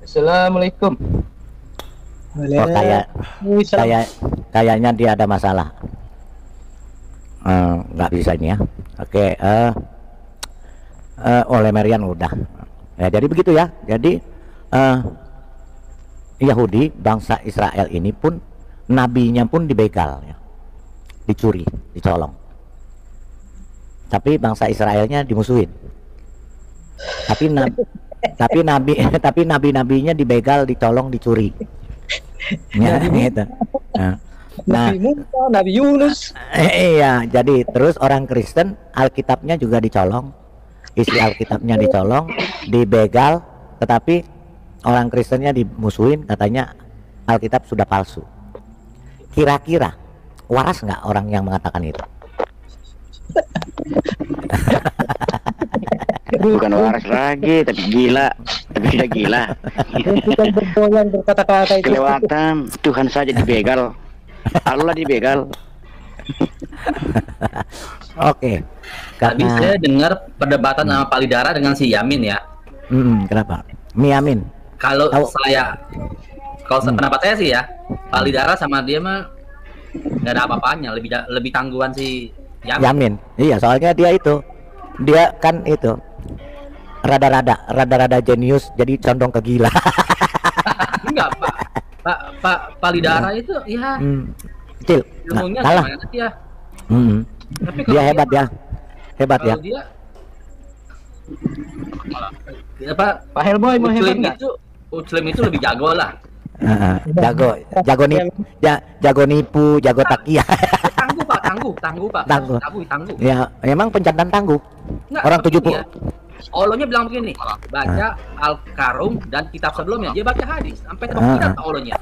Assalamualaikum. Oh, kayaknya dia ada masalah. Nggak bisa ini ya. Oke. Oleh Marian udah. Ya, jadi begitu ya. Jadi Yahudi, bangsa Israel ini pun nabinya pun dibegal ya. Dicuri, dicolong. Tapi bangsa Israelnya dimusuhin. Tapi nabi-nabinya dibegal, dicolong, dicuri. Ya, gitu. Nabi Musa, Nabi Yunus. Iya, jadi terus orang Kristen Alkitabnya juga dicolong, isi Alkitabnya dicolong, dibegal, tetapi orang Kristennya dimusuhin, katanya Alkitab sudah palsu. Kira-kira waras nggak orang yang mengatakan itu? Bukan waras lagi, tapi gila, tapi sudah gila. Kelewatan, Tuhan saja dibegal, Allah dibegal. Oke. Tadi saya dengar perdebatan sama Pak Lidara dengan si Yamin ya. Kenapa? Yamin. Kalau pendapat saya sih ya, Pak Lidara sama dia mah nggak ada apa-apanya, lebih tangguhan si Yamin. Iya, soalnya dia kan itu rada-rada jenius, jadi condong ke gila. Enggak, Pak Lidara itu ya kecil, ilmunya kalah ya. Tapi dia hebat ya, dia Pak Helboy mau hebat nggak? Muslim itu lebih jago lah. Jago nipu, jago takia. Tangguh Pak. Ya, memang pencantan tangguh. Nggak, orang 70. Ya, Allahnya bilang begini, baca Al-Karum dan kitab sebelumnya, dia baca hadis sampai terpikat Allahnya.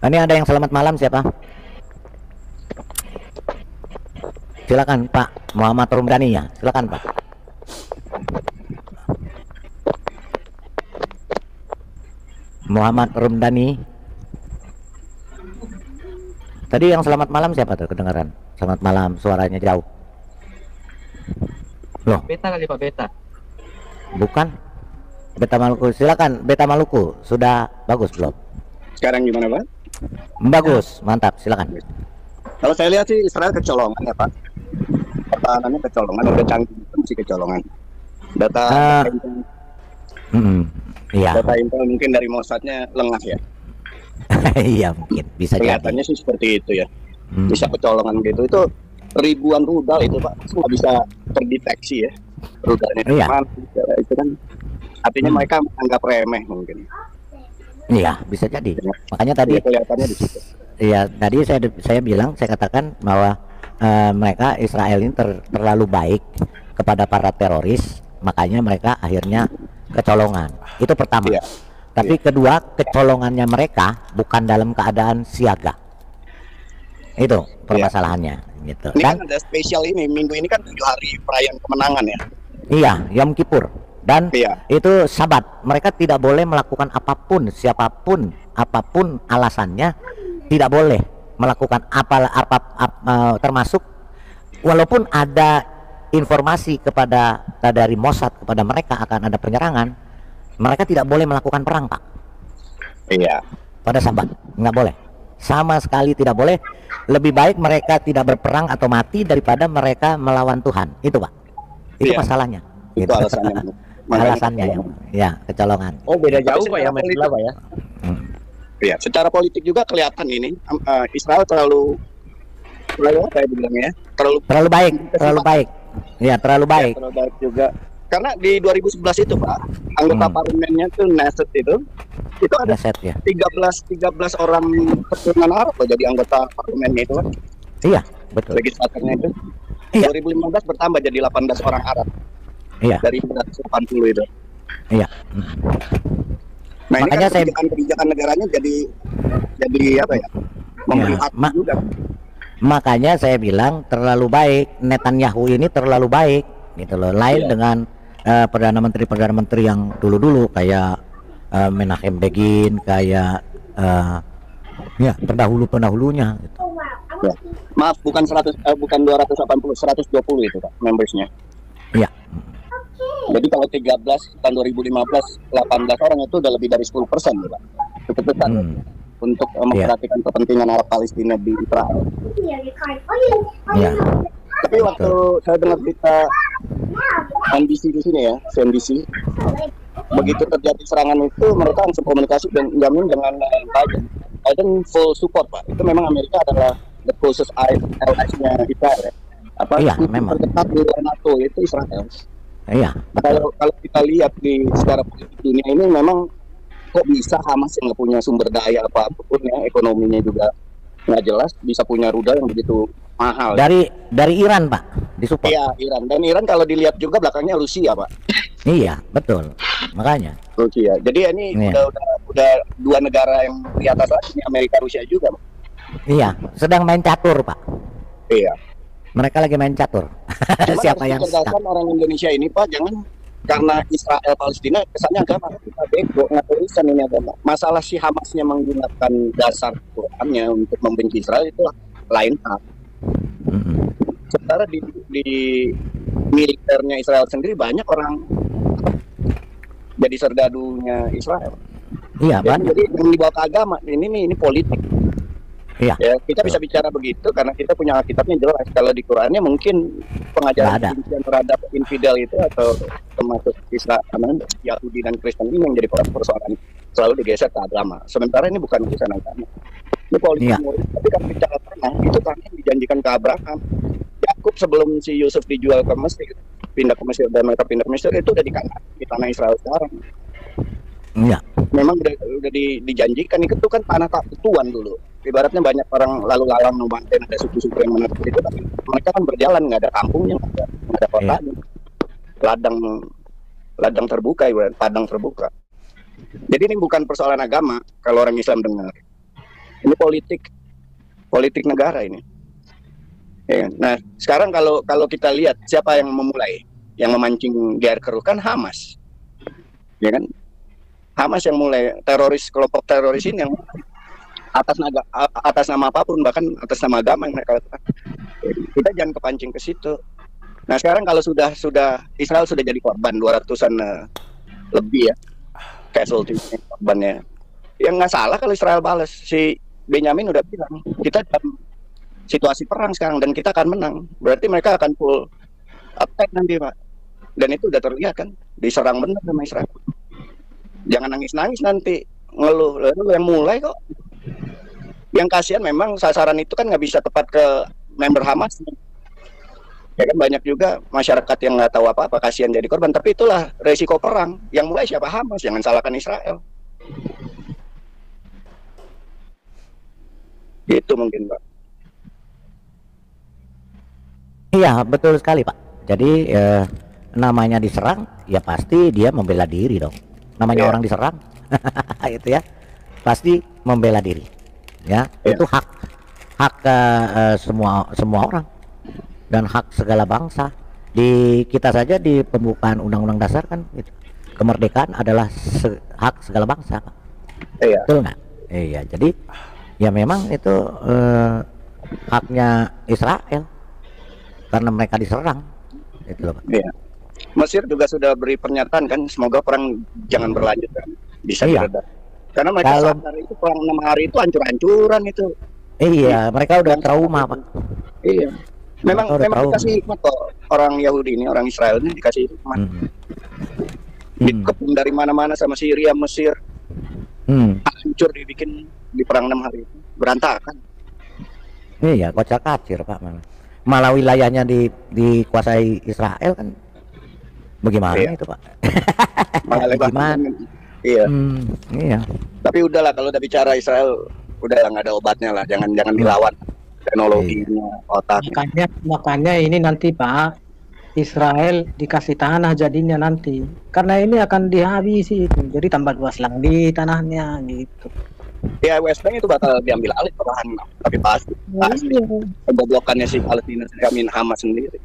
Ini ada yang selamat malam siapa? Silakan Pak Muhammad Rumdani ya, silakan Pak. Muhammad Rumdani. Tadi yang selamat malam siapa tuh kedengaran? Selamat malam, suaranya jauh. Loh, Beta kali Pak Beta. Bukan. Beta Maluku, silakan Beta Maluku. Sudah bagus belum? Sekarang gimana Pak? Bagus, mantap, silakan. Kalau saya lihat sih Israel kecolongan ya Pak. Pertahanannya kecolongan, udah canggih itu masih kecolongan. Data Iya. data intel mungkin dari Mossadnya lengah ya. Iya mungkin bisa jadi. Kelihatannya sih seperti itu ya. Bisa kecolongan gitu. Itu ribuan rudal itu Pak, nggak bisa terdeteksi ya. Rudalnya Iya. kemana, itu kan artinya mereka anggap remeh mungkin. Iya, bisa jadi. Makanya tadi Kelihatannya di situ. Iya, tadi saya bilang, saya katakan bahwa mereka Israel ini terlalu baik kepada para teroris, makanya mereka akhirnya kecolongan. Itu pertama. Tapi kedua, kecolongannya mereka bukan dalam keadaan siaga. Itu permasalahannya, gitu. Ini Dan kan ada spesial ini, minggu ini kan 7 hari perayaan kemenangan ya. iya, Yom Kippur. Dan itu Sabat. Mereka tidak boleh melakukan apapun, siapapun, apapun alasannya, tidak boleh melakukan termasuk walaupun ada informasi kepada dari Mossad kepada mereka akan ada penyerangan, mereka tidak boleh melakukan perang, Pak. Iya. Pada Sabat nggak boleh, sama sekali tidak boleh. Lebih baik mereka tidak berperang atau mati daripada mereka melawan Tuhan. Itu Pak. Itu masalahnya. Itu Gitu. alasannya. Alasannya ya kecolongan. Oh beda jauh Pak ya Mas Bla, Pak ya. Iya, secara politik juga kelihatan ini Israel terlalu apa ya bilangnya? Terlalu baik, terlalu baik. Ya, terlalu baik. Terlalu baik juga. Karena di 2011 itu Pak, anggota parlemennya tuh Knesset itu ada Knesset, ya. 13 orang keturunan Arab loh jadi anggota parlemennya itu kan. Iya, betul. Legislatornya itu. 2015 bertambah jadi 18 orang Arab. Iya. Dari 180 itu. Iya. Nah, makanya ini kan kebijakan negaranya jadi apa ya? Memberi hak juga. Makanya saya bilang terlalu baik, Netanyahu ini terlalu baik gitu loh. Lain dengan perdana menteri yang dulu-dulu kayak Menachem Begin, kayak ya pendahulunya gitu. Ya. Maaf, bukan 280, 120 itu Pak membersnya. Iya. Jadi kalau 13 tahun 2015 18 orang itu udah lebih dari 10% ya, Pak. Cukup besar untuk memperhatikan kepentingan Arab Palestina di Israel. Iya. Tapi waktu saya dengar berita NBC di sini ya, CNBC, begitu terjadi serangan itu mereka langsung komunikasi dan jamin dengan Biden. Biden full support Pak. Itu memang Amerika adalah the closest allies-nya Israel ya. Iya, memang. Terdekat di luar NATO itu Israel. Iya. Kalau kita lihat di secara politik dunia ini memang kok bisa Hamas yang nggak punya sumber daya apapun ya, ekonominya juga nggak jelas, bisa punya rudal yang begitu mahal. Dari Iran Pak, disupport. Iya, Iran. Dan Iran kalau dilihat juga belakangnya Rusia Pak. Iya, betul. Makanya. Rusia. Jadi ini udah dua negara yang di atas lagi, Amerika Rusia juga Pak. Iya, sedang main catur Pak. Iya. Mereka lagi main catur. Siapa yang cerdasan orang Indonesia ini Pak, jangan karena Israel Palestina kesannya agama kita bego, nggak urusan ini agama. Masalah si Hamasnya menggunakan dasar Qurannya untuk membenci Israel itu lain hal. Sementara di militernya Israel sendiri banyak orang jadi sergadunya Israel. Iya, banyak. Jadi yang dibawa ke agama ini politik. Iya. Ya, kita bisa bicara begitu karena kita punya Alkitabnya jelas. Kalau di Qurannya mungkin pengajaran kebencian terhadap infidel itu atau termasuk Islam, Yahudi dan Kristen ini yang jadi persoalan selalu digeser ke agama. Sementara ini bukan urusan agama. Ini politik murid. Tapi kalau bicara tanah itu tanah yang dijanjikan ke Abraham. Yakub sebelum si Yusuf dijual ke Mesir, pindah ke Mesir dan mereka pindah ke Mesir itu udah di tanah Israel sekarang. Iya. Memang udah dijanjikan itu kan tanah tak tuan dulu. Ibaratnya banyak orang lalu lalang membantai ada suku-suku yang menetap itu, tapi mereka kan berjalan nggak ada kampungnya, nggak ada kotanya, ladang terbuka, padang terbuka. Jadi ini bukan persoalan agama kalau orang Islam dengar. Ini politik negara ini. Ya, nah sekarang kalau kita lihat siapa yang memulai, yang memancing di air keruh kan Hamas, ya kan? Hamas yang mulai, kelompok teroris ini yang atas nama apapun, bahkan atas nama agama yang mereka lakukan. Kita jangan kepancing ke situ. Nah sekarang kalau sudah Israel sudah jadi korban 200-an lebih ya casualty korbannya, yang nggak salah kalau Israel balas. Si Benyamin udah bilang kita dalam situasi perang sekarang dan kita akan menang. Berarti mereka akan full attack nanti Pak. Dan itu udah terlihat kan, diserang benar sama Israel. Jangan nangis-nangis nanti ngeluh, lu yang mulai kok. Yang kasihan memang sasaran itu kan nggak bisa tepat ke member Hamas. Ya kan banyak juga masyarakat yang nggak tahu apa-apa, kasihan jadi korban. Tapi itulah resiko perang. Yang mulai siapa? Hamas, jangan salahkan Israel. Itu mungkin, Pak. Iya, betul sekali, Pak. Jadi namanya diserang, ya pasti dia membela diri dong. Namanya orang diserang, itu ya, pasti membela diri. Ya, itu hak semua orang dan hak segala bangsa. Di kita saja di pembukaan Undang-Undang Dasar kan, gitu. Kemerdekaan adalah hak segala bangsa, Pak. Iya. Betul nggak? Iya. Jadi ya memang itu haknya Israel karena mereka diserang. Itu loh, Pak. Iya. Mesir juga sudah beri pernyataan kan, semoga perang jangan berlanjut kan, bisa direda. Karena mereka sadar itu perang 6 hari itu hancur-hancuran itu. Iya, mereka udah trauma, Pak. Iya. Memang dikasih hikmat kok orang Yahudi ini, orang Israel ini dikasih hikmat. Dikepung dari mana-mana sama Syria, Mesir. Hancur dibikin di perang 6 hari itu, berantakan. Iya, kocak-kacir, Pak. Malah wilayahnya dikuasai Israel kan. Bagaimana itu, Pak? Gimana? Iya. Iya. Tapi udahlah kalau udah bicara Israel, udah nggak ada obatnya lah. Jangan dilawan teknologinya, otaknya. Makanya ini nanti, Pak, Israel dikasih tanah jadinya nanti. Karena ini akan dihabisi itu. Jadi tambah luas lagi tanahnya gitu. Ya West Bank itu bakal diambil alih perlahan, tapi pasti keboblokannya si Palestina, Hamas sendiri.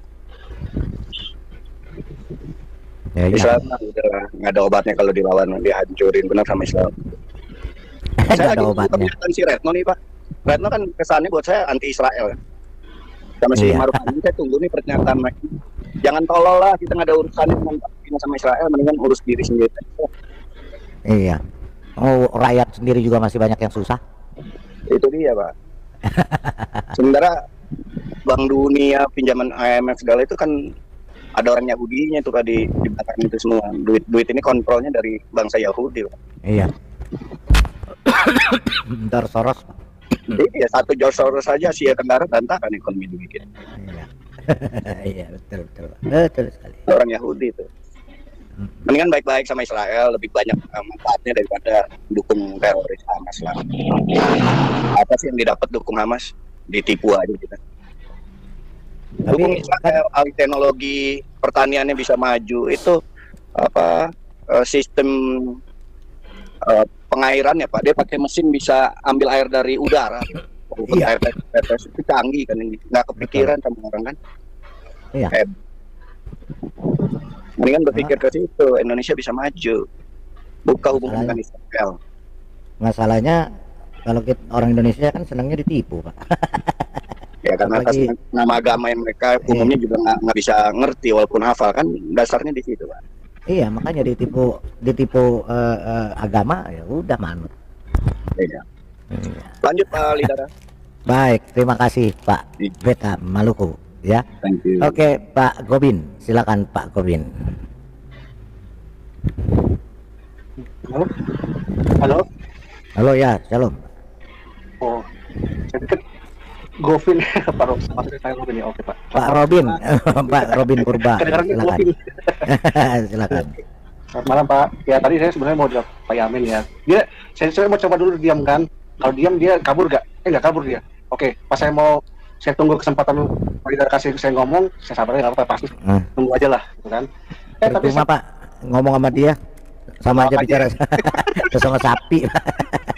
Ya, Israel udah nggak ada obatnya kalau dilawan, dihancurin benar sama Israel. Saya lagi pernyataan si Retno nih, Pak. Retno kan kesannya buat saya anti Israel. Sama si Maruf Amin, saya tunggu nih pernyataan mereka. Jangan tolol lah, kita nggak ada urusan sama Israel, mendingan urus diri sendiri. Iya. Oh, rakyat sendiri juga masih banyak yang susah. Itu dia, Pak. Sementara Bank Dunia, pinjaman IMF segala itu kan ada orang Yahudinya tuh di belakang itu semua. Duit ini kontrolnya dari bangsa Yahudi, Pak. Iya. Ntar Soros. Iya, satu George Soros saja Asia Tenggara berantakan ekonomi dibikin. Iya. Iya, betul. Betul sekali. Orang Yahudi itu. Mendingan baik-baik sama Israel, lebih banyak manfaatnya daripada dukung teroris Hamas lah. Apa sih yang didapat dukung Hamas? Ditipu aja kita. Dukung Israel, alih teknologi pertaniannya bisa maju, itu apa sistem pengairannya, Pak. Dia pakai mesin bisa ambil air dari udara. Air tetes itu canggih kan, ini nggak kepikiran sama orang kan. Iya. Mendingan berpikir ke situ, Indonesia bisa maju, buka hubungan dengan Israel. Masalahnya kalau orang Indonesia kan senangnya ditipu, Pak. Ya karena atas nama agama yang mereka umumnya juga nggak bisa ngerti walaupun hafal kan, dasarnya di situ, Pak. Iya, makanya ditipu agama, ya udah manut. Iya. Lanjut Pak Lidara. Baik, terima kasih Pak Beta Maluku. Ya. Thank you. Oke, Pak Gobin, silakan Pak Gobin. Halo. Halo ya, shalom. Oh, saya pikir Govin Pak Robin, maksudnya saya Robin ya, oke Pak. Pak Robin, Pak Robin Purba. Silakan. Silakan. Selamat malam Pak. Ya tadi saya sebenarnya mau jawab Pak Yamin ya. Saya mau coba dulu diam kan. Kalau diam dia kabur gak? Nggak kabur dia. Oke, pas saya tunggu kesempatan Pak Lidar kasih saya ngomong, saya sabarnya nggak apa-apa, pasti tunggu aja lah, gitu kan. Tapi Pak ngomong sama dia sama aja bicara sama sapi.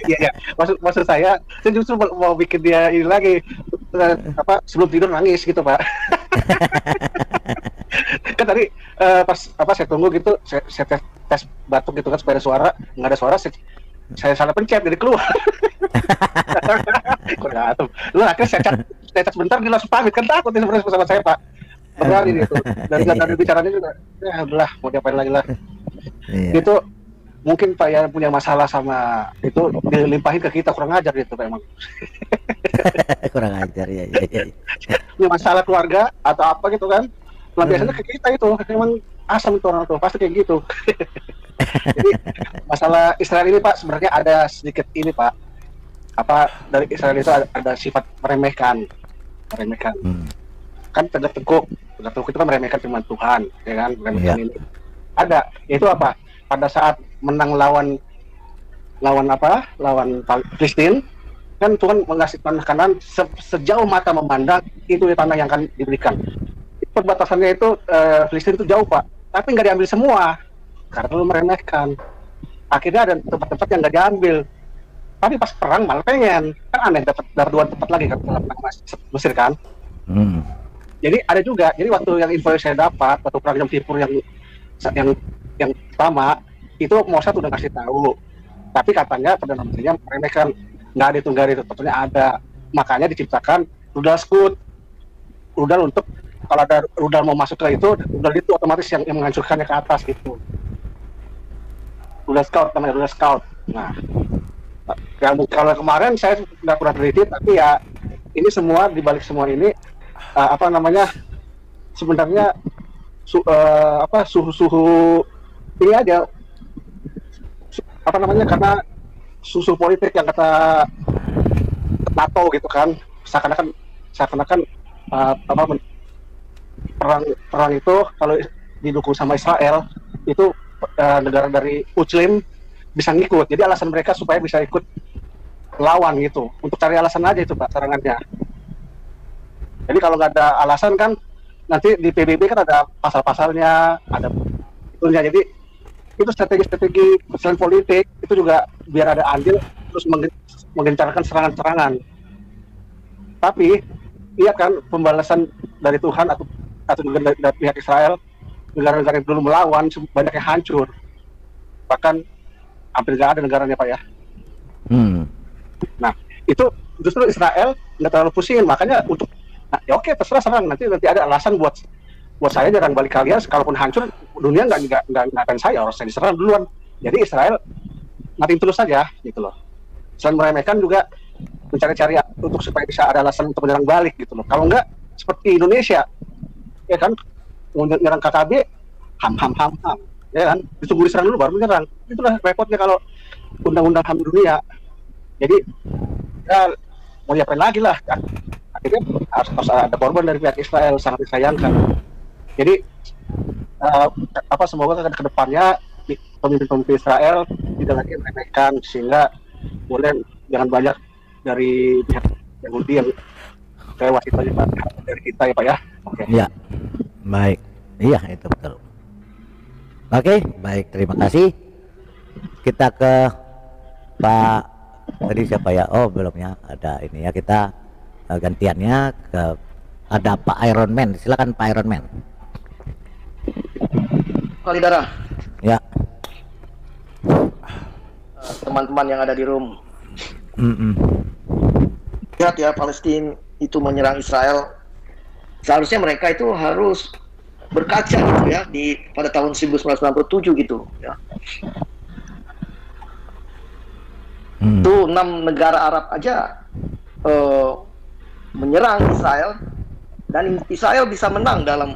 Iya, maksud saya justru mau bikin dia ini lagi sebelum tidur nangis gitu Pak. Kan tadi pas saya tunggu gitu, saya tes batuk gitu kan supaya ada suara, nggak ada suara, saya salah pencet jadi keluar. Kurang lu akhirnya saya chat sebentar dia langsung pamit kan, takut dia sebenarnya sama saya Pak. Berani itu. Dan dari bicaranya juga ya udahlah mau diapain lagi lah. Iya. Itu mungkin Pak yang punya masalah sama itu dilimpahin ke kita, kurang ajar gitu Pak emang. Kurang ajar ya. Punya masalah keluarga atau apa gitu kan. Nah, biasanya ke kita itu emang asam itu orang tuh, pasti kayak gitu. Jadi masalah Israel ini Pak sebenarnya ada sedikit ini Pak, apa dari Israel itu ada sifat meremehkan. Kan tegak tekuk itu kan meremehkan firman Tuhan, ya kan, meremehkan ini. Ada, itu apa? Pada saat menang lawan Palestina, kan Tuhan mengasih tanah Kanaan sejauh mata memandang, itu tanah yang akan diberikan. Perbatasannya itu Palestina itu jauh Pak, tapi nggak diambil semua karena lu meremehkan. Akhirnya ada tempat-tempat yang nggak diambil, tapi pas perang malah pengen. Kan aneh, dapat dua tempat lagi kan dalam Mesir kan. Jadi ada juga, jadi waktu yang info yang saya dapat waktu perang Yom Kippur yang pertama itu Mossad udah kasih tahu, tapi katanya Perdana Menterinya meremehkan. Nggak ada itu, tentunya ada. Makanya diciptakan rudal Scud, rudal untuk kalau ada rudal mau masuk ke itu, rudal itu otomatis yang menghancurkannya ke atas gitu. Rudal Scout namanya, rudal Scout. Nah, kalau kemarin saya nggak pernah teliti, tapi ya ini semua dibalik semua ini sebenarnya suhu ini aja karena susu politik yang kata NATO gitu kan, seakan-akan perang itu kalau didukung sama Israel itu negara dari Muslim bisa ngikut. Jadi alasan mereka supaya bisa ikut lawan gitu, untuk cari alasan aja itu Pak serangannya. Jadi kalau nggak ada alasan kan nanti di PBB kan ada pasal-pasalnya, ada itunya. Jadi itu strategi selain politik itu juga biar ada andil terus menggencarkan serangan-serangan. Tapi lihat kan pembalasan dari Tuhan atau juga dari pihak Israel, negara-negara yang dulu melawan banyak yang hancur, bahkan hampir nggak ada negaranya Pak ya. Nah itu justru Israel nggak terlalu pusing, makanya untuk ya oke terserah serang, nanti ada alasan buat saya jarang balik kalian, kalaupun hancur dunia nggak akan saya, harus saya diserang duluan. Jadi Israel nating terus saja gitu loh. Selain meremehkan juga mencari-cari untuk supaya bisa ada alasan untuk menyerang balik gitu loh. Kalau nggak seperti Indonesia ya kan, menyerang KKB ham ya kan, ditunggu diserang dulu baru menyerang. Itulah repotnya kalau undang-undang HAM dunia. Jadi ya mau diapain lagi lah, akhirnya harus ada korban dari pihak Israel, sangat disayangkan. Jadi semoga ke depannya pemimpin Israel tidak lagi meremehkan, sehingga boleh jangan banyak dari pihak Yahudi yang tewas itu aja Pak, dari kita ya Pak ya. Oke. Ya, baik. Iya itu betul. Oke, baik, terima kasih. Kita ke Pak tadi siapa ya? Oh belum ya, ada ini ya, kita gantiannya ke ada Pak Iron Man. Silakan Pak Iron Man. Kali darah. Ya. Teman-teman yang ada di room. Lihat ya, Palestina itu menyerang Israel. Seharusnya mereka itu harus berkaca gitu ya pada tahun 1997 gitu ya. Itu 6 negara Arab aja menyerang Israel, dan Israel bisa menang dalam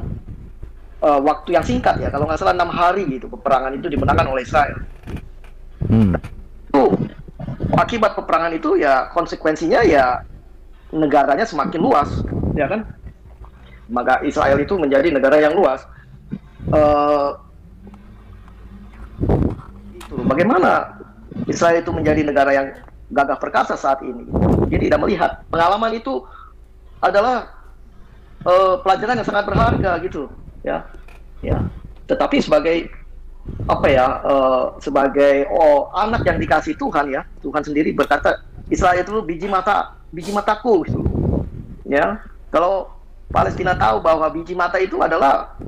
waktu yang singkat ya, kalau nggak salah 6 hari gitu peperangan itu dimenangkan oleh Israel. Itu akibat peperangan itu ya konsekuensinya ya negaranya semakin luas ya kan, maka Israel itu menjadi negara yang luas. Itu bagaimana Israel itu menjadi negara yang gagah perkasa saat ini. Jadi tidak melihat pengalaman itu adalah pelajaran yang sangat berharga gitu ya. Tetapi sebagai sebagai anak yang dikasih Tuhan ya, Tuhan sendiri berkata Israel itu biji mataku gitu ya. Kalau Palestina tahu bahwa biji mata itu adalah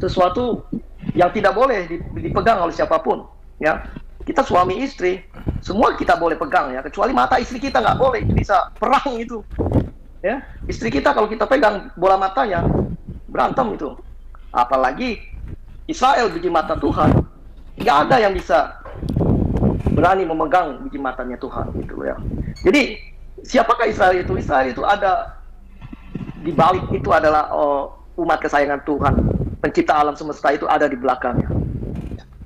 sesuatu yang tidak boleh dipegang oleh siapapun ya. Kita suami istri semua kita boleh pegang ya, kecuali mata istri kita nggak boleh, itu bisa perang itu ya. Istri kita kalau kita pegang bola matanya berantem itu. Apalagi Israel biji mata Tuhan, nggak ada yang bisa berani memegang biji matanya Tuhan gitu ya. Jadi siapakah Israel itu? Israel itu ada di balik itu adalah umat kesayangan Tuhan pencipta alam semesta itu ada di belakangnya.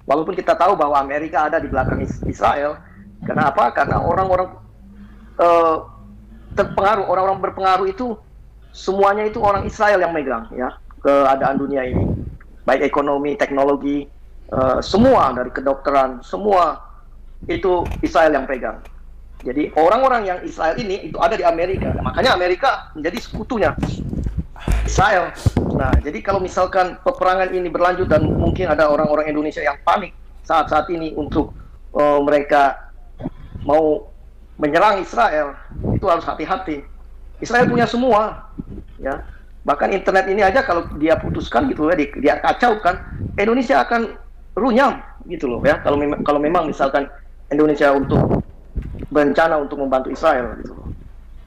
Walaupun kita tahu bahwa Amerika ada di belakang Israel, kenapa? Karena orang-orang terpengaruh, orang-orang berpengaruh itu semuanya itu orang Israel yang megang ya keadaan dunia ini, baik ekonomi, teknologi, semua dari kedokteran, semua itu Israel yang pegang. Jadi orang-orang yang Israel ini itu ada di Amerika, makanya Amerika menjadi sekutunya Israel. Nah, jadi kalau misalkan peperangan ini berlanjut dan mungkin ada orang-orang Indonesia yang panik saat-saat ini untuk mereka mau menyerang Israel, itu harus hati-hati. Israel punya semua, ya. Bahkan internet ini aja kalau dia putuskan gitu ya, dia kacaukan, Indonesia akan runyam gitu loh ya. Kalau memang misalkan Indonesia untuk berencana untuk membantu Israel gitu loh.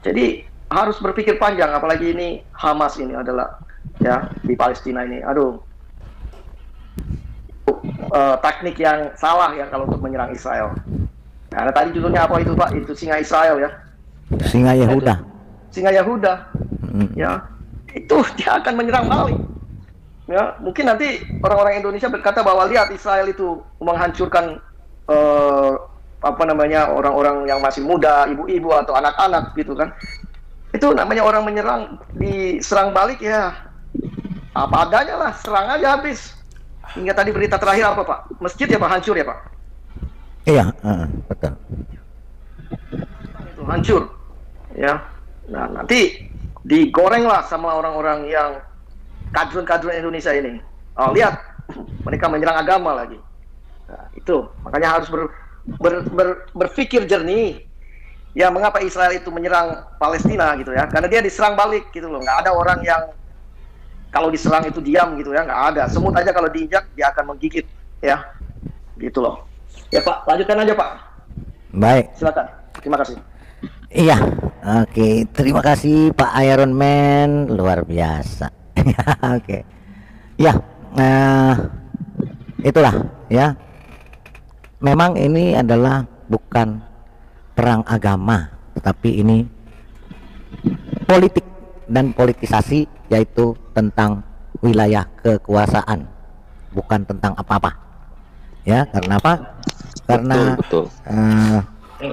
Jadi harus berpikir panjang, apalagi ini Hamas ini adalah ya di Palestina ini, aduh, teknik yang salah ya kalau untuk menyerang Israel. Karena tadi judulnya apa itu Pak? Itu singa Israel ya. Singa Yehuda. Singa Yehuda, ya itu dia akan menyerang balik. Ya mungkin nanti orang-orang Indonesia berkata bahwa lihat Israel itu menghancurkan apa namanya orang-orang yang masih muda, ibu-ibu atau anak-anak gitu kan. Itu namanya orang menyerang, diserang balik ya apa adanya lah, serang aja habis. Hingga tadi berita terakhir apa Pak? Masjid ya Pak, hancur ya Pak? Iya, betul. Itu hancur ya. Nah nanti digoreng lah sama orang-orang yang kadrun-kadrun Indonesia ini. Oh lihat, mereka menyerang agama lagi. Nah, itu makanya harus berpikir jernih. Ya mengapa Israel itu menyerang Palestina gitu ya? Karena dia diserang balik gitu loh. Nggak ada orang yang kalau diserang itu diam gitu ya, nggak ada. Semut aja kalau diinjak dia akan menggigit ya, gitu loh. Ya Pak, lanjutkan aja Pak. Baik. Silakan. Terima kasih. Iya, oke. Terima kasih Pak Iron Man, luar biasa. Oke. Ya, itulah ya. Memang ini adalah bukan perang agama, tetapi ini politik dan politisasi, yaitu tentang wilayah kekuasaan, bukan tentang apa-apa. Ya, karena apa? Karena betul.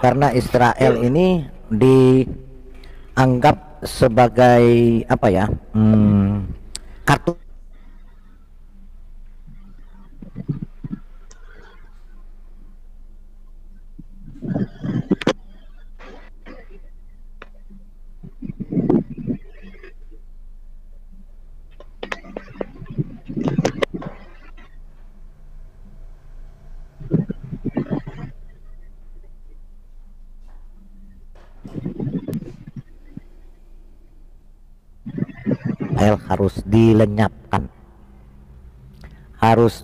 Karena Israel ini dianggap sebagai apa ya? Kartu harus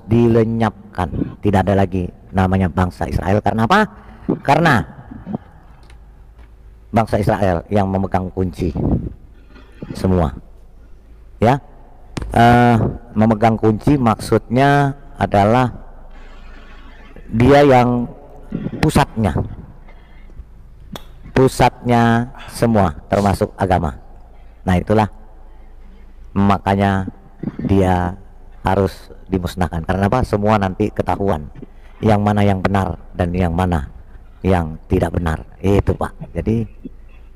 dilenyapkan, tidak ada lagi namanya bangsa Israel. Karena apa? Karena bangsa Israel yang memegang kunci semua ya. Memegang kunci maksudnya adalah dia yang pusatnya semua, termasuk agama. Nah itulah makanya dia harus dimusnahkan. Karena apa? Semua nanti ketahuan yang mana yang benar dan yang mana yang tidak benar, itu Pak. Jadi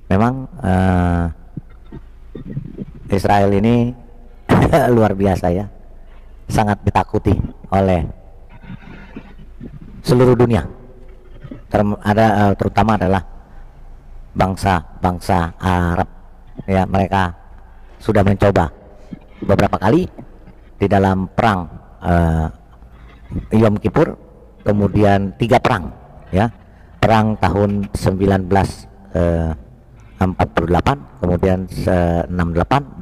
memang Israel ini luar biasa ya, sangat ditakuti oleh seluruh dunia. Terutama adalah bangsa-bangsa Arab ya. Mereka sudah mencoba beberapa kali di dalam perang Yom Kippur, kemudian 3 perang ya, perang tahun 1948, kemudian 68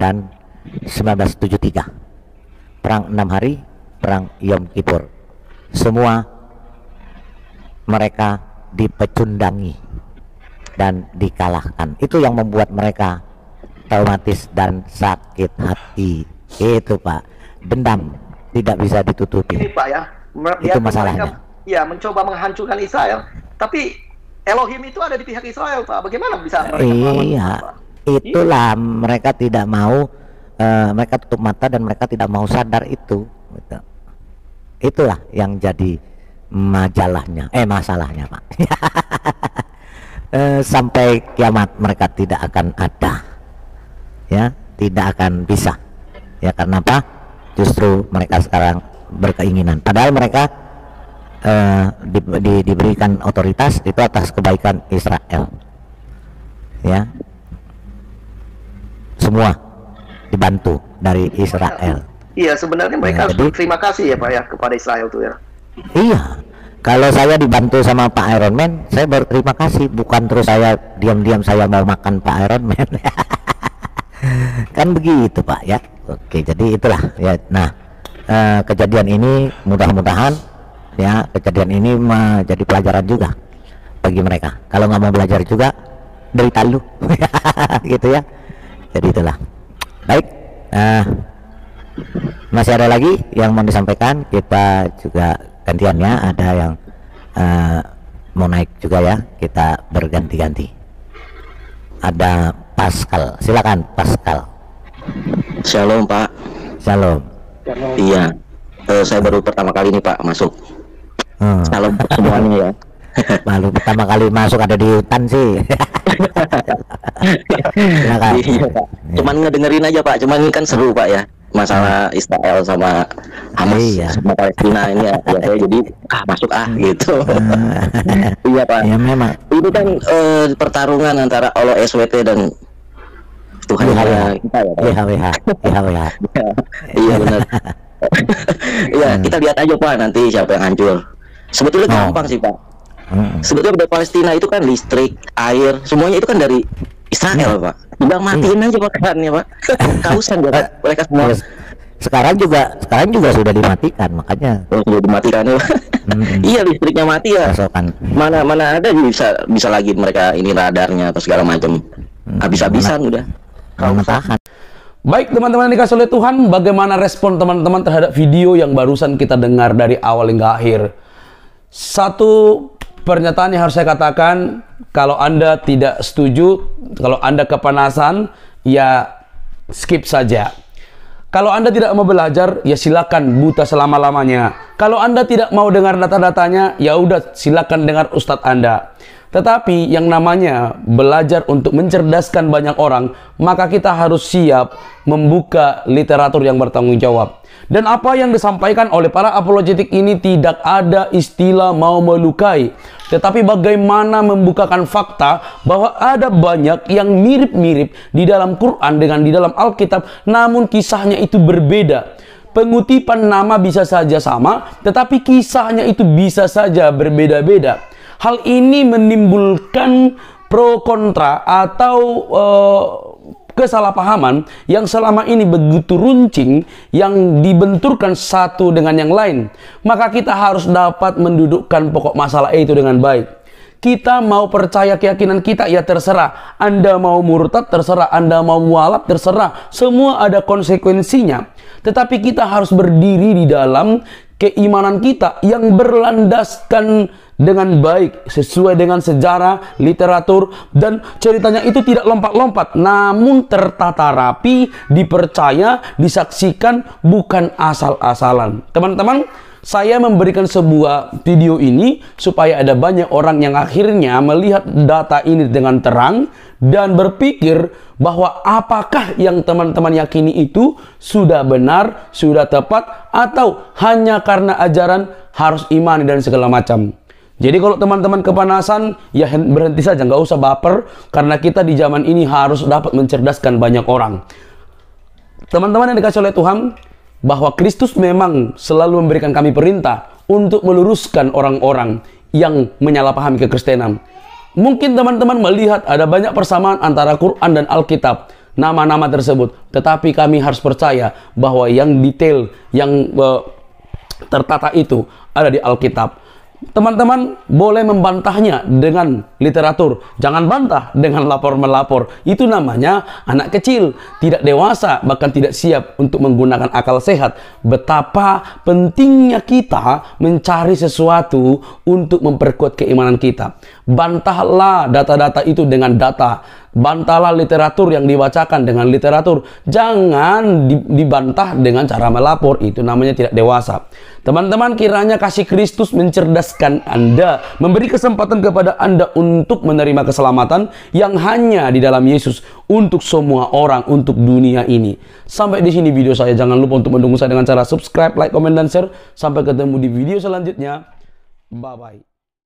dan 1973, perang 6 hari, perang Yom Kippur. Semua mereka dipecundangi dan dikalahkan. Itu yang membuat mereka traumatis dan sakit hati. Itu Pak, dendam tidak bisa ditutupi. Ini Pak ya, itu masalahnya. Ya mencoba menghancurkan Israel, tapi Elohim itu ada di pihak Israel Pak. Bagaimana bisa mereka itulah mereka tidak mau mereka tutup mata dan mereka tidak mau sadar itu, gitu. Itulah yang jadi masalahnya Pak. Sampai kiamat mereka tidak akan ada, ya, tidak akan bisa, ya. Karena apa? Justru mereka sekarang berkeinginan, padahal mereka diberikan otoritas itu atas kebaikan Israel, ya. Semua dibantu dari Israel. Iya, sebenarnya mereka harus berterima kasih ya Pak ya kepada Israel tuh ya. Iya, kalau saya dibantu sama Pak Iron Man, saya berterima kasih, bukan terus saya diam-diam saya mau makan Pak Iron Man. Kan begitu Pak ya. Oke, jadi itulah ya. Nah, kejadian ini mudah-mudahan ya, kejadian ini menjadi pelajaran juga bagi mereka. Kalau nggak mau belajar juga, derita lu. Gitu ya. Jadi itulah. Baik, masih ada lagi yang mau disampaikan. Kita juga gantian ya, ada yang mau naik juga ya, kita berganti-ganti. Ada Pascal, silakan Pascal. Shalom Pak. Shalom. Iya, saya baru pertama kali nih Pak masuk. Shalom semuanya ya. Baru pertama kali masuk, ada di hutan sih. Silakan. Iya, Pak. Cuman ngedengerin aja Pak, cuman ini kan seru Pak ya, masalah Israel sama Hamas sama Palestina ini ya, saya jadi masuk gitu. Iya Pak. Ya memang. Ini kan pertarungan antara Allah SWT dan Tuhan kita ya. Iya benar. Iya, kita lihat aja Pak nanti siapa yang hancur. Sebetulnya gampang sih Pak. Sebetulnya dari Palestina itu kan listrik, air, semuanya itu kan dari Israel Pak. Udah matiin aja Pak kerannya Pak. Kausan ya Pak, mereka semua. Sekarang juga sudah dimatikan, makanya. Sudah dimatikan ya. Iya, listriknya mati ya. Mana ada bisa lagi mereka ini radarnya atau segala macam. Habis-habisan udah. Baik teman-teman yang dikasih oleh Tuhan, bagaimana respon teman-teman terhadap video yang barusan kita dengar dari awal hingga akhir? Satu pernyataan yang harus saya katakan, kalau Anda tidak setuju, kalau Anda kepanasan, ya skip saja. Kalau Anda tidak mau belajar, ya silakan buta selama-lamanya. Kalau Anda tidak mau dengar data-datanya, ya udah silakan dengar Ustadz Anda. Tetapi yang namanya belajar untuk mencerdaskan banyak orang, maka kita harus siap membuka literatur yang bertanggung jawab. Dan apa yang disampaikan oleh para apologetik ini tidak ada istilah mau melukai, tetapi bagaimana membukakan fakta bahwa ada banyak yang mirip-mirip di dalam Quran dengan di dalam Alkitab, namun kisahnya itu berbeda. Pengutipan nama bisa saja sama, tetapi kisahnya itu bisa saja berbeda-beda. Hal ini menimbulkan pro kontra atau kesalahpahaman yang selama ini begitu runcing, yang dibenturkan satu dengan yang lain. Maka kita harus dapat mendudukkan pokok masalah itu dengan baik. Kita mau percaya keyakinan kita, ya terserah. Anda mau murtad, terserah. Anda mau mualaf, terserah. Semua ada konsekuensinya. Tetapi kita harus berdiri di dalam keimanan kita yang berlandaskan dengan baik, sesuai dengan sejarah, literatur, dan ceritanya itu tidak lompat-lompat, namun tertata rapi, dipercaya, disaksikan, bukan asal-asalan. Teman-teman, saya memberikan sebuah video ini supaya ada banyak orang yang akhirnya melihat data ini dengan terang dan berpikir bahwa apakah yang teman-teman yakini itu sudah benar, sudah tepat, atau hanya karena ajaran harus imani dan segala macam. Jadi kalau teman-teman kepanasan, ya berhenti saja, nggak usah baper, karena kita di zaman ini harus dapat mencerdaskan banyak orang. Teman-teman yang dikasih oleh Tuhan, bahwa Kristus memang selalu memberikan kami perintah untuk meluruskan orang-orang yang menyalahpahami kekristenan. Mungkin teman-teman melihat ada banyak persamaan antara Quran dan Alkitab, nama-nama tersebut, tetapi kami harus percaya bahwa yang detail, yang tertata itu ada di Alkitab. Teman-teman boleh membantahnya dengan literatur, jangan bantah dengan lapor-melapor. Itu namanya anak kecil, tidak dewasa, bahkan tidak siap untuk menggunakan akal sehat. Betapa pentingnya kita mencari sesuatu untuk memperkuat keimanan kita. Bantahlah data-data itu dengan data, Bantahlah literatur yang dibacakan dengan literatur. Jangan dibantah dengan cara melapor. Itu namanya tidak dewasa. Teman-teman, kiranya kasih Kristus mencerdaskan Anda, memberi kesempatan kepada Anda untuk menerima keselamatan yang hanya di dalam Yesus untuk semua orang, untuk dunia ini. Sampai di sini video saya. Jangan lupa untuk mendukung saya dengan cara subscribe, like, komen, dan share. Sampai ketemu di video selanjutnya. Bye-bye.